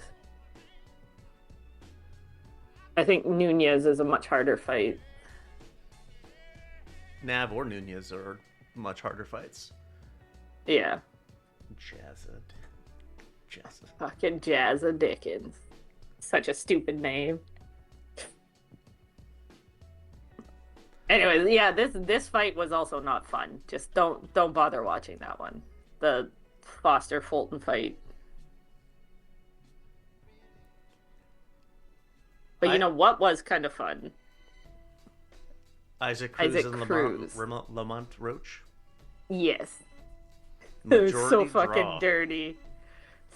I think Nunez is a much harder fight. Nav or Nunez are much harder fights. Yeah. Jazza. Fucking Jazza Dickens. Such a stupid name. Anyways, yeah, this fight was also not fun. Just don't bother watching that one. The Foster Fulton fight. But you know what was kind of fun? Isaac Cruz and Cruz. Lamont Roach. Yes. It was so Majority fucking draw. dirty.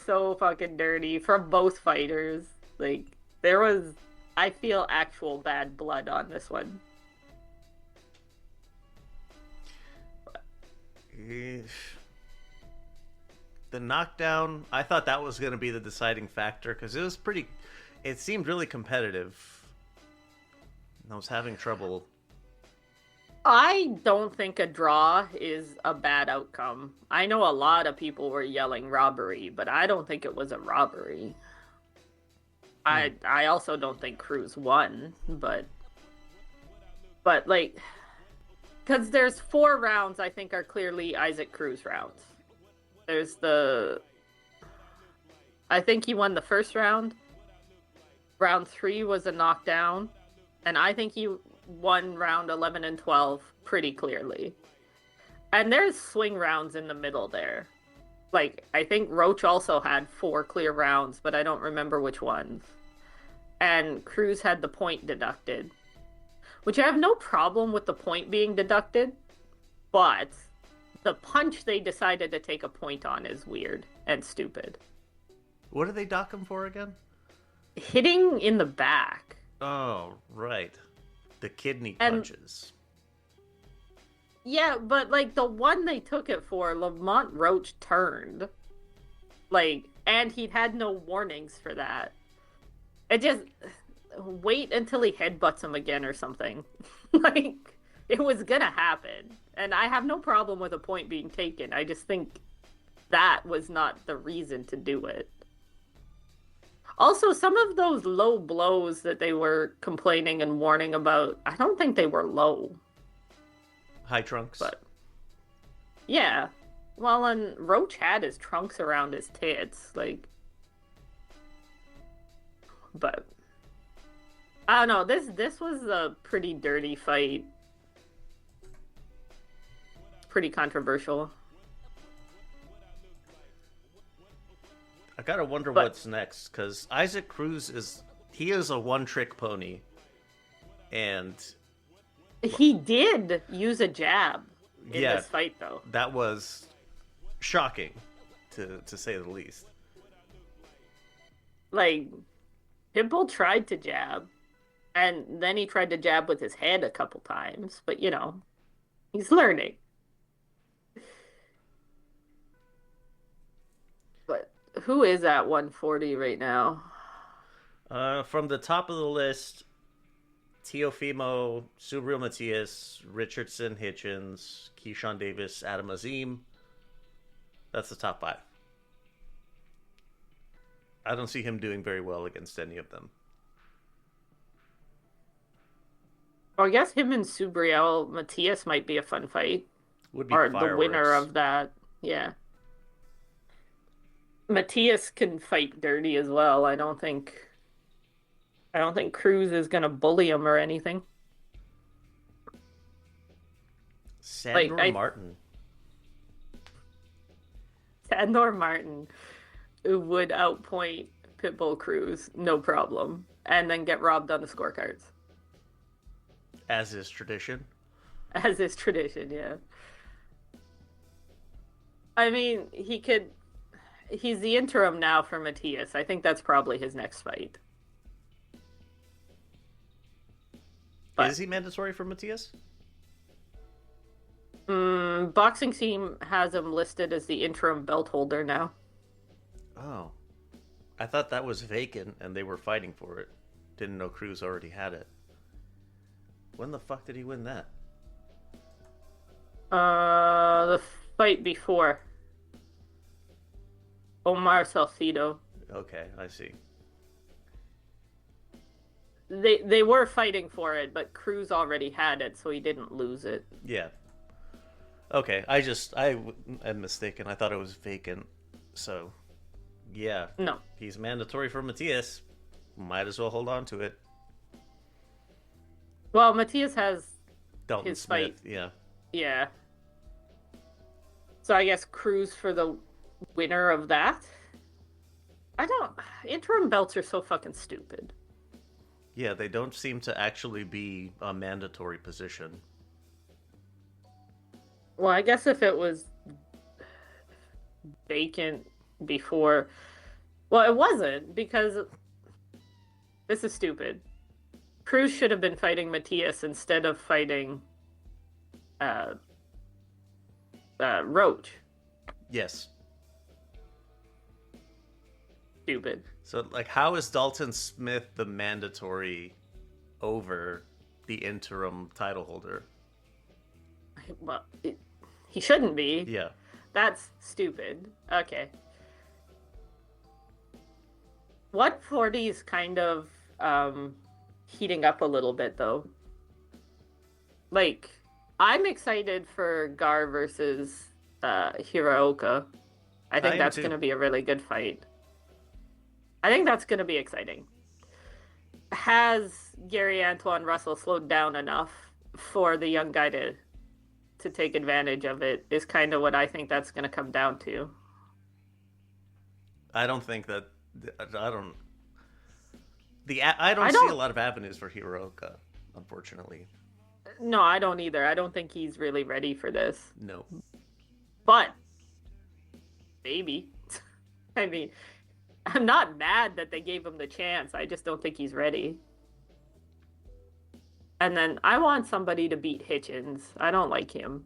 So fucking dirty from both fighters. Like, there was, I feel, actual bad blood on this one. The knockdown, I thought that was going to be the deciding factor because it seemed really competitive. I was having trouble. I don't think a draw is a bad outcome. I know a lot of people were yelling robbery, but I don't think it was a robbery. I also don't think Cruz won, but like, because there's 4 rounds I think are clearly Isaac Cruz rounds. There's I think he won the first round. Round 3 was a knockdown, and I think he won round 11 and 12 pretty clearly. And there's swing rounds in the middle there. Like, I think Roach also had 4 clear rounds, but I don't remember which ones. And Cruz had the point deducted. Which I have no problem with the point being deducted, but the punch they decided to take a point on is weird and stupid. What did they dock him for again? Hitting in the back. Oh, right. The kidney And- punches. Yeah, but like the one they took it for, Lamont Roach turned. Like, and he'd had no warnings for that. It just, wait until he headbutts him again or something. Like, it was gonna happen. And I have no problem with a point being taken. I just think that was not the reason to do it. Also, some of those low blows that they were complaining and warning about, I don't think they were low. High trunks. But yeah, well, and Roach had his trunks around his tits, like. But I don't know. This was a pretty dirty fight. Pretty controversial. I gotta wonder But- what's next, because Isaac Cruz is a one-trick pony, and He did use a jab in Yeah. this fight, though. that was shocking, to say the least. Like, Pitbull tried to jab, and then he tried to jab with his head a couple times, but you know, he's learning. But who is at 140 right now? From the top of the list, Teofimo, Subriel Matias, Richardson, Hitchens, Keyshawn Davis, Adam Azim. That's the top 5. I don't see him doing very well against any of them. Well, I guess him and Subriel Matias might be a fun fight. Would be Or the fireworks. winner of that. Yeah. Matias can fight dirty as well. I don't think I don't think Cruz is gonna bully him or anything. Sandor Martin. Sandor Martin would outpoint Pitbull Cruz, no problem, and then get robbed on the scorecards. As is tradition. As is tradition, yeah. I mean, he's the interim now for Matthias. I think that's probably his next fight. But, is he mandatory for Matthias? Boxing Team has him listed as the interim belt holder now. Oh. I thought that was vacant and they were fighting for it. Didn't know Cruz already had it. When the fuck did he win that? The fight before. Omar Salcido. Okay, I see. They were fighting for it, but Cruz already had it, so he didn't lose it. Yeah. Okay, I am mistaken. I thought it was vacant. So, yeah. No. He's mandatory for Matthias. Might as well hold on to it. Well, Matthias has Dalton his Smith, fight. yeah. Yeah. So I guess Cruz for the winner of that? Interim belts are so fucking stupid. Yeah, they don't seem to actually be a mandatory position. Well, I guess if it was vacant before... Well, it wasn't, because... This is stupid. Cruz should have been fighting Matthias instead of fighting... Roach. Yes. Stupid. So, like, how is Dalton Smith the mandatory over the interim title holder? Well, he shouldn't be. Yeah. That's stupid. Okay. 140 is kind of heating up a little bit, though. Like, I'm excited for Gar versus Hiraoka. I think that's going to be a really good fight. I think that's going to be exciting. Has Gary Antoine Russell slowed down enough for the young guy to take advantage of it is kind of what I think that's going to come down to. I don't think that... I don't see a lot of avenues for Hiroka, unfortunately. No, I don't either. I don't think he's really ready for this. No. But maybe. I mean, I'm not mad that they gave him the chance. I just don't think he's ready. And then I want somebody to beat Hitchens. I don't like him.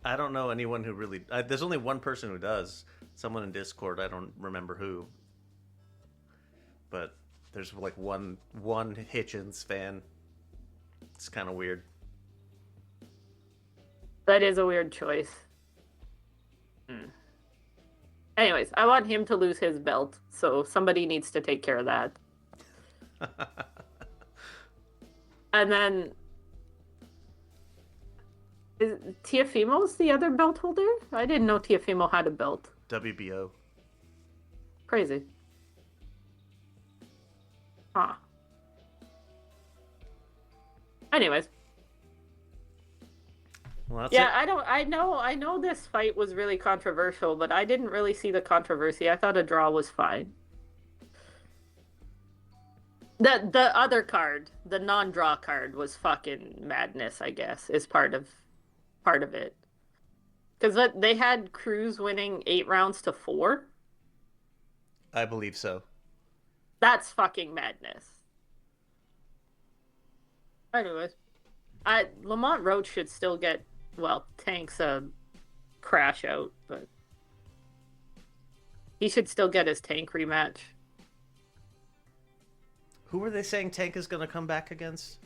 I don't know anyone who really... there's only one person who does. Someone in Discord. I don't remember who. But there's like one Hitchens fan. It's kind of weird. That is a weird choice. Anyways, I want him to lose his belt, so somebody needs to take care of that. And then... Is Tiafimo's the other belt holder? I didn't know Tiafimo had a belt. WBO. Crazy. Huh. Anyways. Well, that's yeah, it. I know this fight was really controversial, but I didn't really see the controversy. I thought a draw was fine. The other card, the non-draw card, was fucking madness, I guess, is part of it. Because they had Cruz winning 8 rounds to 4. I believe so. That's fucking madness. Anyways, Lamont Roach should still get, well, Tank's a crash out, but he should still get his Tank rematch. Who were they saying Tank is going to come back against?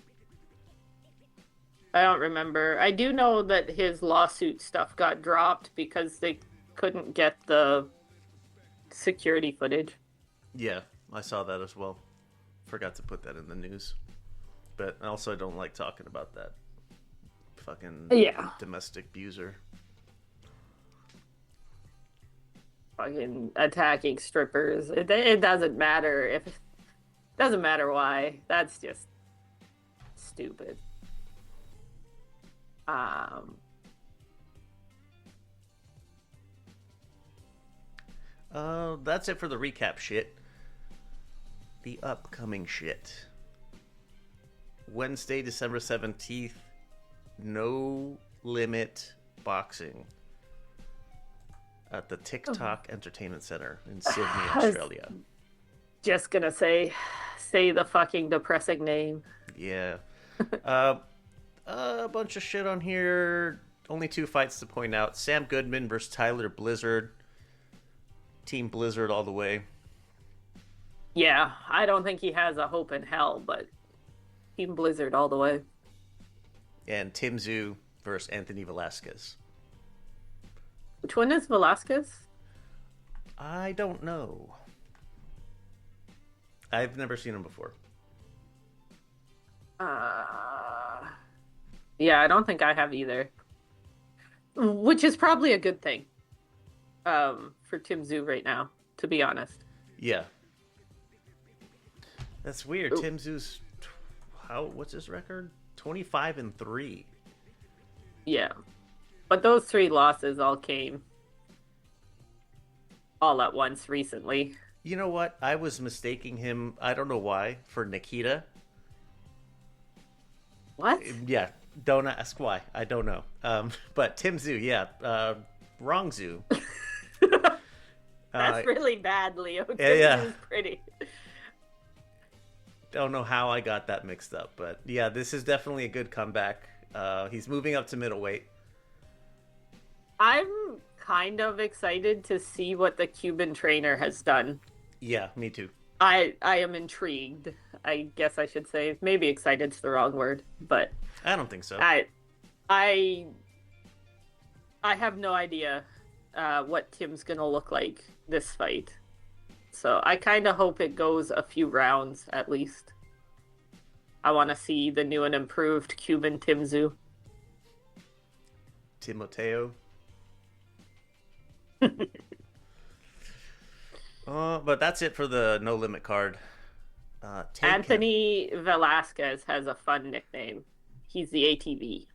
I don't remember. I do know that his lawsuit stuff got dropped because they couldn't get the security footage. Yeah, I saw that as well. Forgot to put that in the news. But also I don't like talking about that fucking domestic abuser. Fucking attacking strippers. It doesn't matter if Doesn't matter why. That's just stupid. That's it for the recap shit. The upcoming shit. Wednesday, December 17th, No Limit Boxing at the TikTok Entertainment Center in Sydney, Australia. Just gonna say the fucking depressing name. Yeah. A bunch of shit on here. Only 2 fights to point out. Sam Goodman versus Tyler Blizzard. Team Blizzard all the way. Yeah, I don't think he has a hope in hell, but Team Blizzard all the way. And Tim Zhu versus Anthony Velasquez. Which one is Velasquez? I don't know. I've never seen him before. Yeah, I don't think I have either. Which is probably a good thing. For Tim Zhu right now, to be honest. Yeah. That's weird. Tim Zhu's what's his record? 25-3. Yeah. But those 3 losses all came all at once recently. You know what? I was mistaking him, I don't know why, for Nikita. What? Yeah, don't ask why. I don't know. But Tim Zhu, yeah. Wrong Zhu. That's really bad, Leo. Tim Zhu's pretty. Don't know how I got that mixed up, but yeah, this is definitely a good comeback. He's moving up to middleweight. I'm kind of excited to see what the Cuban trainer has done. Yeah, me too. I am intrigued. I guess I should say. Maybe excited's the wrong word, but I don't think so. I have no idea what Tim's gonna look like this fight. So I kind of hope it goes a few rounds at least. I want to see the new and improved Cuban Tim Zhu. Timoteo. But that's it for the No Limit card. Anthony Velasquez has a fun nickname. He's the ATV.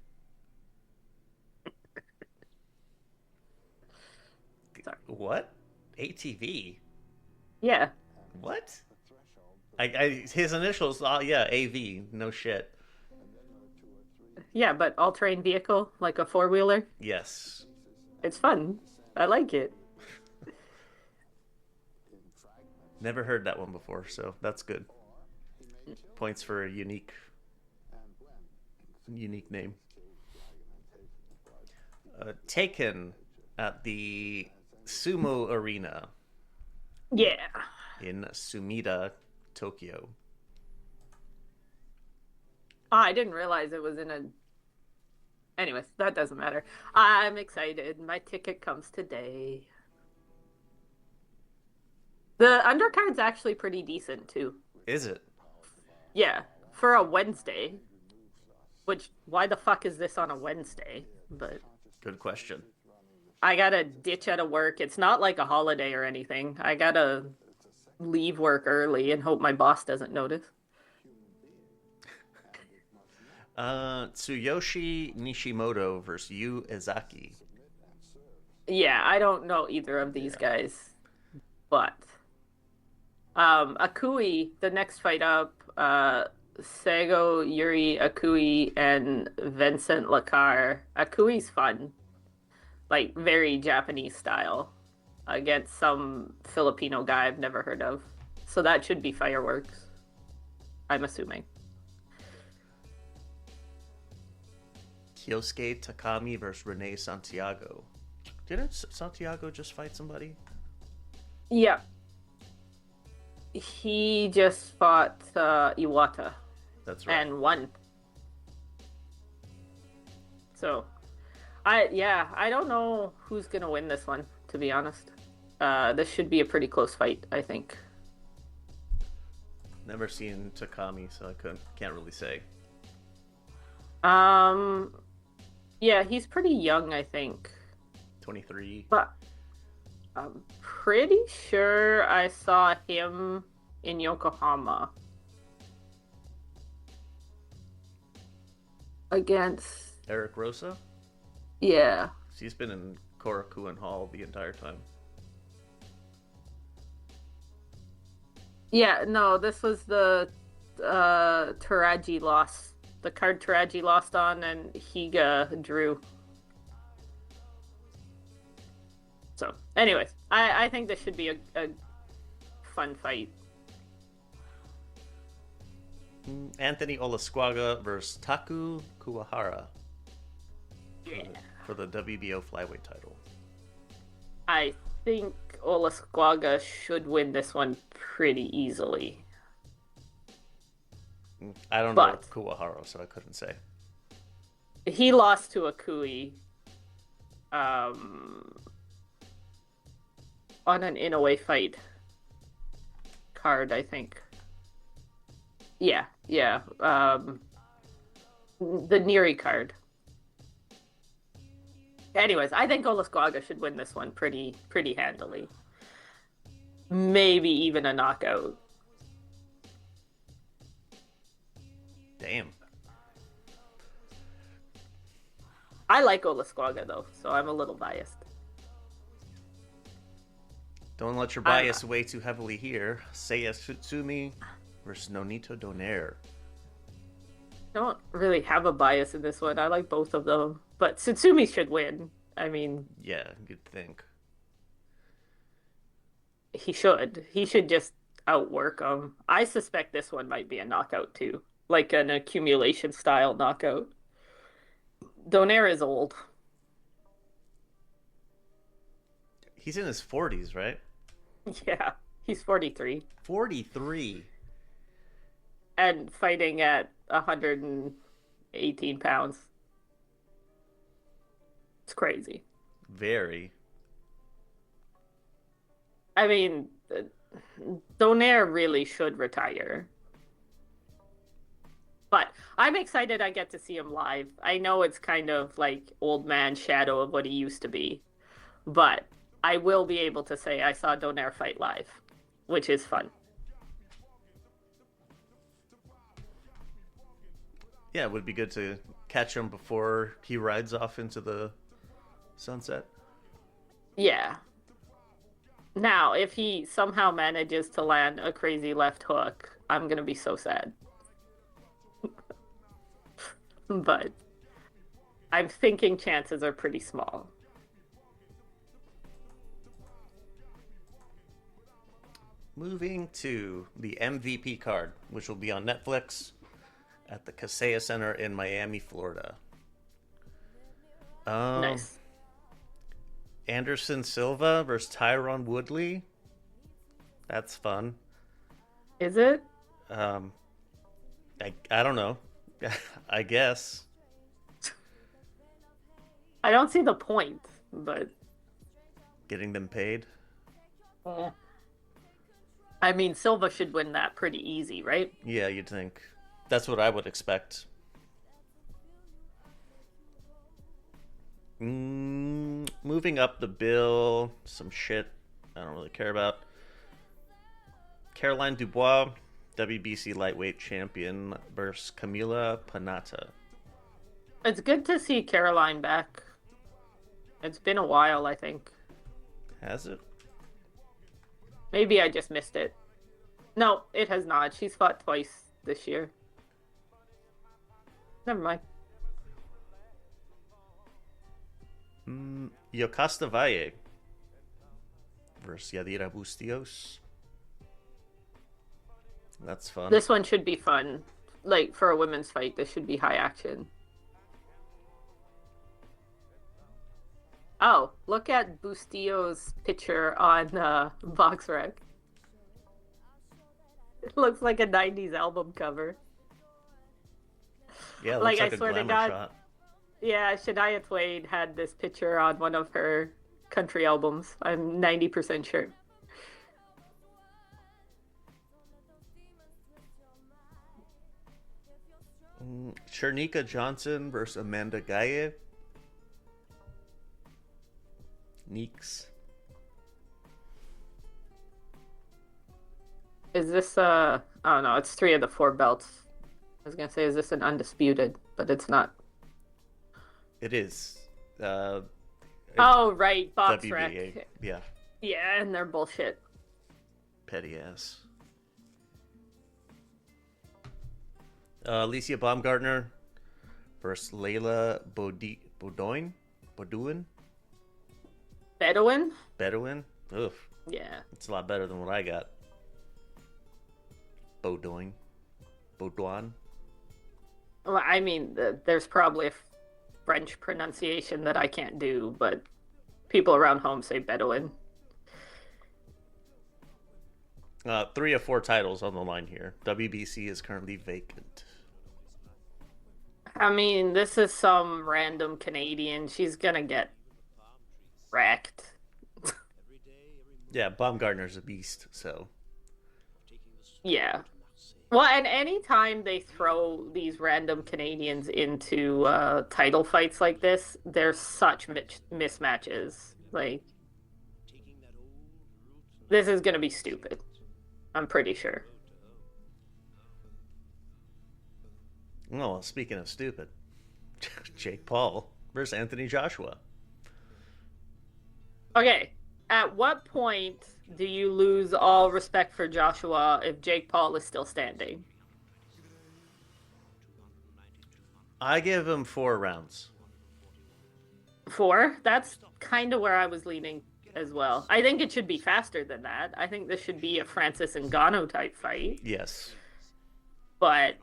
Sorry. What? ATV? Yeah. What? His initials, yeah, AV. No shit. Yeah, but all-terrain vehicle, like a four-wheeler. Yes. It's fun. I like it. Never heard that one before, so that's good. Points for a unique name. Taken at the Sumo Arena. Yeah. In Sumida, Tokyo. Oh, I didn't realize it was in a... Anyways, that doesn't matter. I'm excited. My ticket comes today. The undercard's actually pretty decent, too. Is it? Yeah, for a Wednesday. Which, why the fuck is this on a Wednesday? But good question. I gotta ditch out of work. It's not like a holiday or anything. I gotta leave work early and hope my boss doesn't notice. Tsuyoshi Nishimoto versus Yu Ezaki. Yeah, I don't know either of these guys. But Akui, the next fight up, Sego Yuri Akui and Vincent Lacar. Akui's fun. Like, very Japanese style. Against some Filipino guy I've never heard of. So that should be fireworks. I'm assuming. Kyosuke Takami versus Rene Santiago. Didn't Santiago just fight somebody? Yeah. He just fought Iwata. That's right. And won. So, I don't know who's going to win this one, to be honest. This should be a pretty close fight, I think. Never seen Takami, so I can't really say. Yeah, he's pretty young, I think. 23. But I'm pretty sure I saw him in Yokohama against. Eric Rosa? Yeah. He's been in Korakuen Hall the entire time. Yeah, no, this was the Taraji loss. The card Taraji lost on and Higa drew. So, anyways, I think this should be a fun fight. Anthony Olasquaga versus Taku Kuwahara. Yeah. For the WBO flyweight title. I think Olasquaga should win this one pretty easily. I don't know Kuwahara, so I couldn't say. He lost to a Kui on an Inoue fight card, I think. Yeah. The Neri card. Anyways, I think Olasquaga should win this one pretty handily. Maybe even a knockout. Damn. I like Olasquaga though, so I'm a little biased. Don't let your bias weigh too heavily here. Seiya Tsutsumi versus Nonito Donaire. Don't really have a bias in this one. I like both of them, but Tsutsumi should win. I mean, yeah, you'd think. He should just outwork him. I suspect this one might be a knockout too, like an accumulation style knockout. Donaire is old. He's in his 40s, right? Yeah, he's 43. 43. And fighting at 118 pounds. It's crazy. Very. I mean, Donaire really should retire. But I'm excited I get to see him live. I know it's kind of like old man shadow of what he used to be. But I will be able to say I saw Donaire fight live, which is fun. Yeah, it would be good to catch him before he rides off into the sunset. Yeah. Now, if he somehow manages to land a crazy left hook, I'm going to be so sad. But I'm thinking chances are pretty small. Moving to the MVP card, which will be on Netflix at the Kaseya Center in Miami, Florida. Nice. Anderson Silva versus Tyron Woodley. That's fun. Is it? I don't know. I guess. I don't see the point, but... Getting them paid? Yeah. I mean, Silva should win that pretty easy, right? Yeah, you'd think. That's what I would expect. Moving up the bill, some shit I don't really care about. Caroline Dubois, WBC lightweight champion, versus Camila Panata. It's good to see Caroline back. It's been a while, I think. Has it? Maybe I just missed it. No, it has not. She's fought twice this year. Never mind. Yocasta Valle versus Yadira Bustillos. That's fun. This one should be fun. Like, for a women's fight, this should be high action. Oh, look at Bustillo's picture on BoxRec. It looks like a 90s album cover. Yeah, it like, looks like I swear a to glamour God. shot. Yeah, Shania Twain had this picture on one of her country albums. I'm 90% sure. Chernika Johnson versus Amanda Gaye. Neeks. Is this, oh no, it's 3 of the 4 belts. was gonna say, is this an undisputed? But it's not. It is. Oh, right, Box WBA. Rec. Yeah. Yeah, and they're bullshit. Petty ass. Alicia Baumgartner versus Layla Bodouin? Bedouin? Bedouin? Oof. Yeah. It's a lot better than what I got. Bodouin. Well, I mean, there's probably a French pronunciation that I can't do, but people around home say Bedouin. 3 of 4 titles on the line here. WBC is currently vacant. I mean, this is some random Canadian. She's gonna get wrecked. Yeah, Baumgartner's a beast, so. Yeah. Well, and anytime they throw these random Canadians into title fights like this, there's such mismatches. Like, this is gonna be stupid. I'm pretty sure. Well, speaking of stupid, Jake Paul versus Anthony Joshua. Okay, at what point do you lose all respect for Joshua if Jake Paul is still standing? I give him 4 rounds. 4? That's kind of where I was leaning as well. I think it should be faster than that. I think this should be a Francis Ngannou type fight. Yes. But,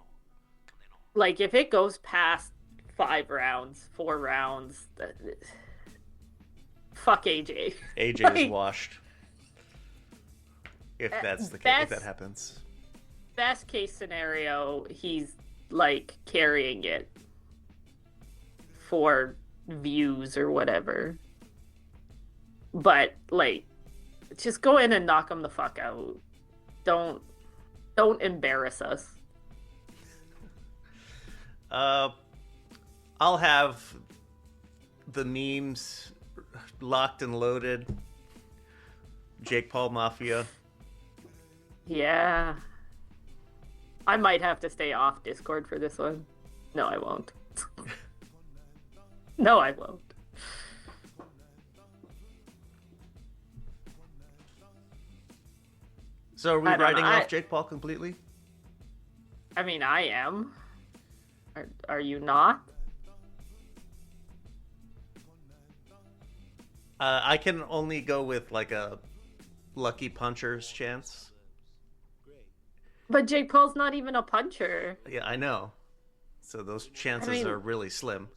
like, if it goes past 5 rounds, 4 rounds, fuck AJ. AJ is washed. If that's the case, if that happens. Best case scenario, he's, like, carrying it for views or whatever. But, like, just go in and knock him the fuck out. Don't embarrass us. I'll have the memes locked and loaded. Jake Paul Mafia. Yeah. I might have to stay off Discord for this one. No, I won't. No, I won't. So are we writing off Jake Paul completely? I mean, I am. Are you not? I can only go with like a lucky puncher's chance. But Jake Paul's not even a puncher. Yeah, I know. So those chances are really slim.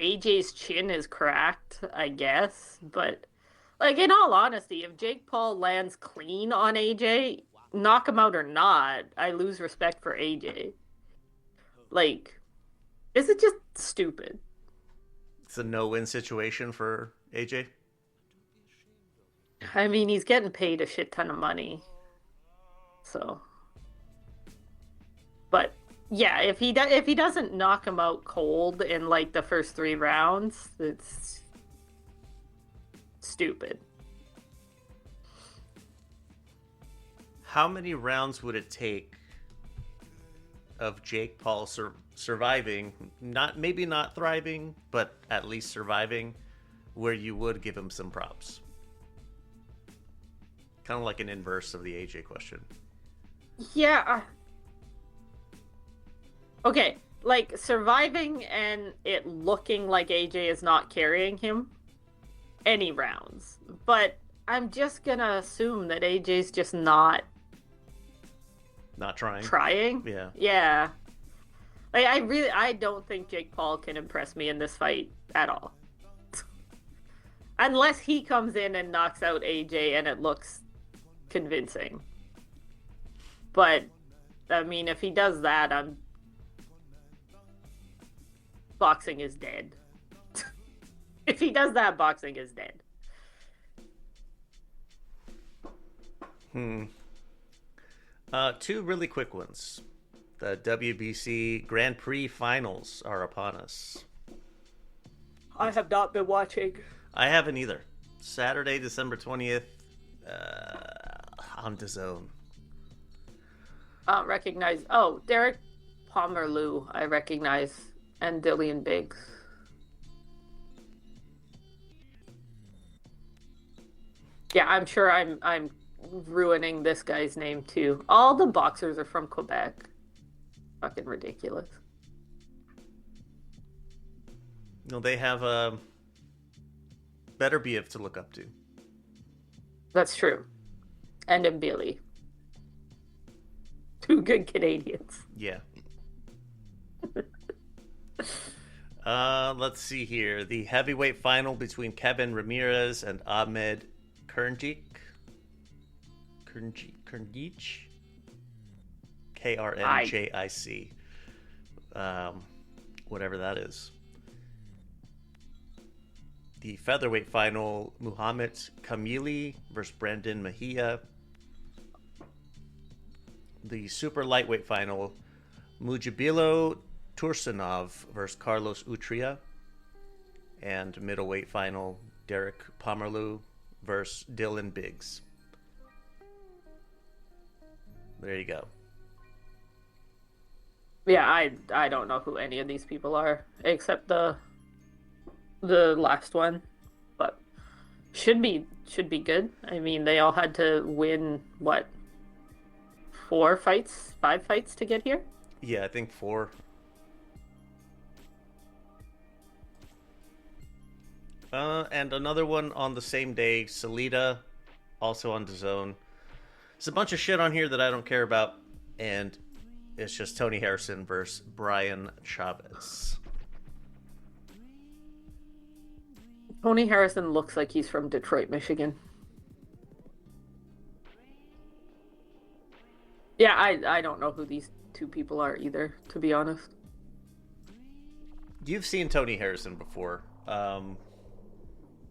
AJ's chin is cracked, I guess. But, like, in all honesty, if Jake Paul lands clean on AJ, knock him out or not, I lose respect for AJ. Like, this is just stupid. It's a no-win situation for AJ. I mean, he's getting paid a shit ton of money. So. But, yeah, if he doesn't knock him out cold in, like, the first 3 rounds, it's stupid. How many rounds would it take of Jake Paul surviving, maybe not thriving, but at least surviving, where you would give him some props? Kind of like an inverse of the AJ question. Yeah. Okay, like, surviving and it looking like AJ is not carrying him, any rounds. But I'm just gonna assume that AJ's just not trying. Yeah. Like, I don't think Jake Paul can impress me in this fight at all. Unless he comes in and knocks out AJ and it looks convincing. But, I mean, if he does that, boxing is dead. If he does that, boxing is dead. 2 really quick ones. The WBC Grand Prix finals are upon us. I have not been watching. I haven't either. Saturday, December 20th, on DAZN. recognize. Oh, Derek Pomerleau, I recognize, and Dillian Biggs. Yeah, I'm sure I'm ruining this guy's name too. All the boxers are from Quebec. Fucking ridiculous. No, they have a better BF to look up to. That's true. And in Billy. Two good Canadians. Yeah. Let's see here. The heavyweight final between Kevin Ramirez and Ahmed Kurnjic. Krnjic. Whatever that is. The featherweight final, Muhammad Kamili versus Brandon Mejia. The super lightweight final, Mujibilo Tursunov versus Carlos Utria. And middleweight final, Derek Pomerleau versus Dylan Biggs. There you go. Yeah, I don't know who any of these people are, except the last one. But should be good. I mean, they all had to win what? 5 fights to get here? Yeah, I think 4. And another one on the same day, Salida, also on DAZN. There's a bunch of shit on here that I don't care about, and it's just Tony Harrison versus Brian Chavez. Tony Harrison looks like he's from Detroit, Michigan. Yeah, I don't know who these two people are either, to be honest. You've seen Tony Harrison before.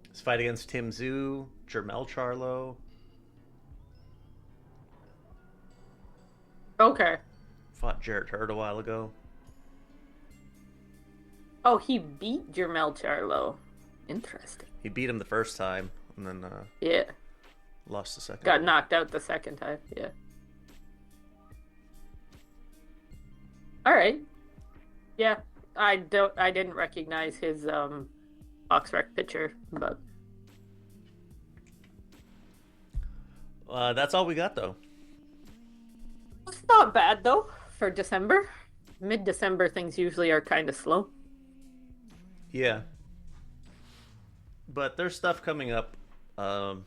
His fight against Tim Zhu, Jermel Charlo. Okay. Fought Jarrett Hurd a while ago. Oh, he beat Jermel Charlo. Interesting. He beat him the first time, and then yeah, lost the second. Got knocked out the second time. Yeah. All right. Yeah, I didn't recognize his Boxrec picture, but that's all we got, though. it's not bad though for December. Mid-December things usually are kind of slow. Yeah. But there's stuff coming up. Hold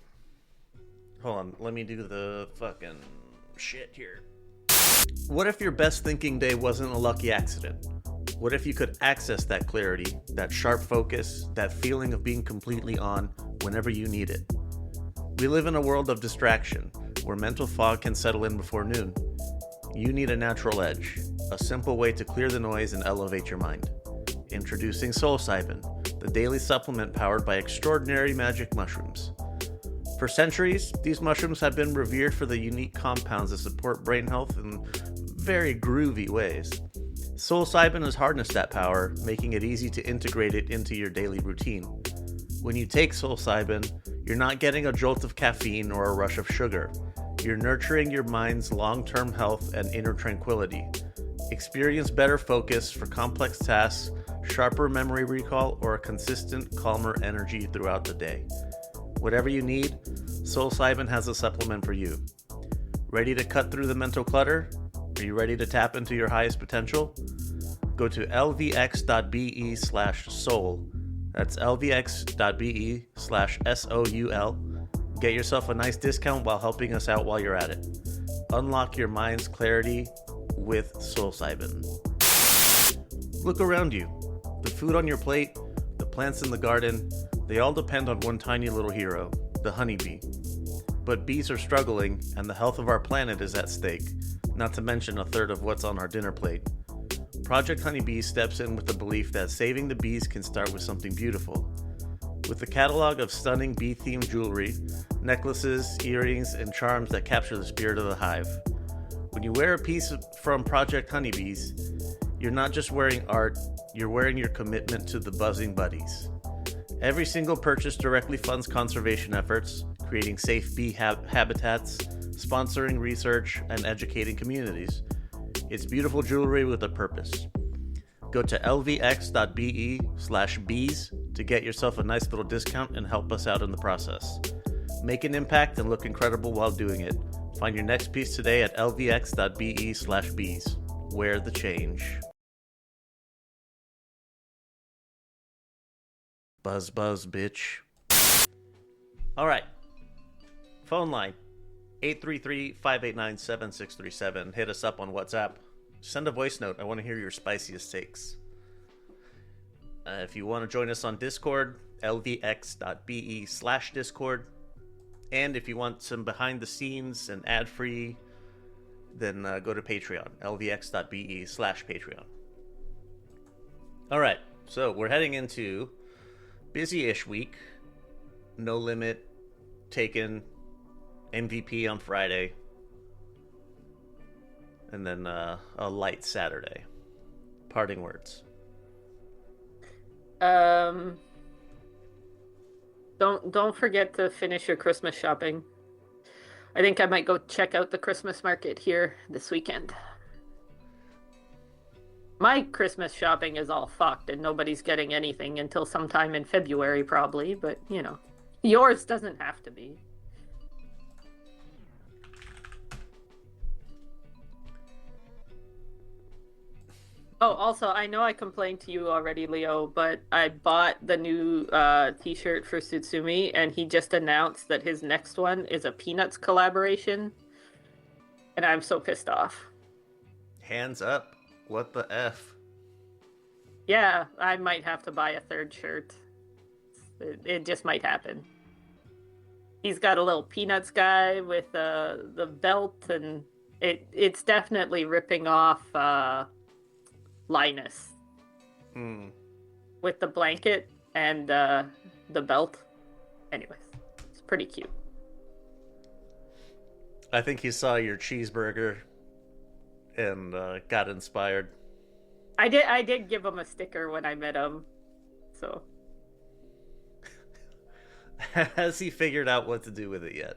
on, let me do the fucking shit here. What if your best thinking day wasn't a lucky accident? What if you could access that clarity, that sharp focus, that feeling of being completely on whenever you need it? We live in a world of distraction, where mental fog can settle in before noon. You need a natural edge, a simple way to clear the noise and elevate your mind. Introducing psilocybin, the daily supplement powered by extraordinary magic mushrooms. For centuries, these mushrooms have been revered for the unique compounds that support brain health in very groovy ways. Psilocybin has harnessed that power, making it easy to integrate it into your daily routine. When you take psilocybin, you're not getting a jolt of caffeine or a rush of sugar. You're nurturing your mind's long-term health and inner tranquility. Experience better focus for complex tasks, sharper memory recall, or a consistent, calmer energy throughout the day. Whatever you need, psilocybin has a supplement for you. Ready to cut through the mental clutter? Are you ready to tap into your highest potential? Go to lvx.be/soul. That's lvx.be/soul. Get yourself a nice discount while helping us out while you're at it. Unlock your mind's clarity with psilocybin. Look around you. The food on your plate, the plants in the garden, they all depend on one tiny little hero, the honeybee. But bees are struggling, and the health of our planet is at stake, not to mention a third of what's on our dinner plate. Project Honeybee steps in with the belief that saving the bees can start with something beautiful. With a catalog of stunning bee-themed jewelry, necklaces, earrings, and charms that capture the spirit of the hive. When you wear a piece from Project Honeybees, you're not just wearing art, you're wearing your commitment to the buzzing buddies. Every single purchase directly funds conservation efforts, creating safe bee habitats, sponsoring research, and educating communities. It's beautiful jewelry with a purpose. Go to lvx.be/bees to get yourself a nice little discount and help us out in the process. Make an impact and look incredible while doing it. Find your next piece today at lvx.be/bees. Wear the change. Buzz, buzz, bitch. All right. Phone line 833-589-7637. Hit us up on WhatsApp. Send a voice note. I want to hear your spiciest takes. If you want to join us on Discord, lvx.be/discord. And if you want some behind the scenes and ad free, then go to Patreon, lvx.be/Patreon. All right. So we're heading into busy-ish week. No Limit taken, MVP on Friday, and then a light Saturday. Parting words. Don't forget to finish your Christmas shopping. I think I might go check out the Christmas market here this weekend. My Christmas shopping is all fucked and nobody's getting anything until sometime in February probably, but you know, yours doesn't have to be. Oh, also, I know I complained to you already, Leo, but I bought the new t-shirt for Tsutsumi, and he just announced that his next one is a Peanuts collaboration, and I'm so pissed off. Hands up. What the F? Yeah, I might have to buy a third shirt. It just might happen. He's got a little Peanuts guy with the belt, and it's definitely ripping off Linus with the blanket and the belt. Anyways, it's pretty cute. I think he saw your cheeseburger and got inspired. I did give him a sticker when I met him, so. Has he figured out what to do with it yet?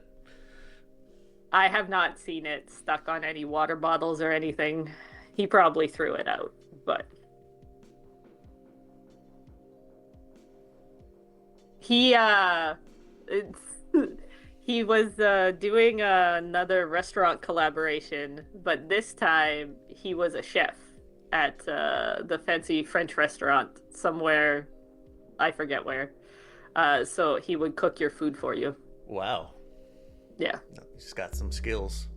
I have not seen it stuck on any water bottles or anything. He probably threw it out, but he he was doing another restaurant collaboration, but this time he was a chef at the fancy French restaurant somewhere, I forget where. So he would cook your food for you. Wow. Yeah. He's got some skills.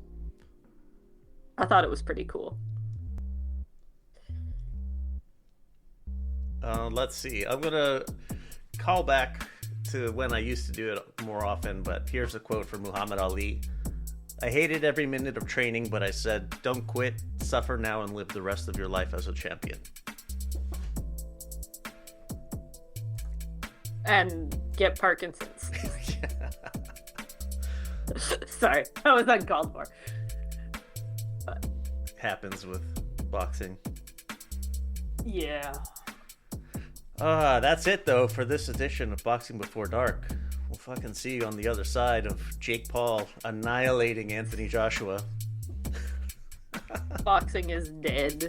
I thought it was pretty cool. Let's see. I'm going to call back to when I used to do it more often, but here's a quote from Muhammad Ali. I hated every minute of training, but I said, don't quit, suffer now, and live the rest of your life as a champion. And get Parkinson's. Sorry, that was uncalled for. But happens with boxing. Yeah. That's it, though, for this edition of Boxing Before Dark. We'll fucking see you on the other side of Jake Paul annihilating Anthony Joshua. Boxing is dead.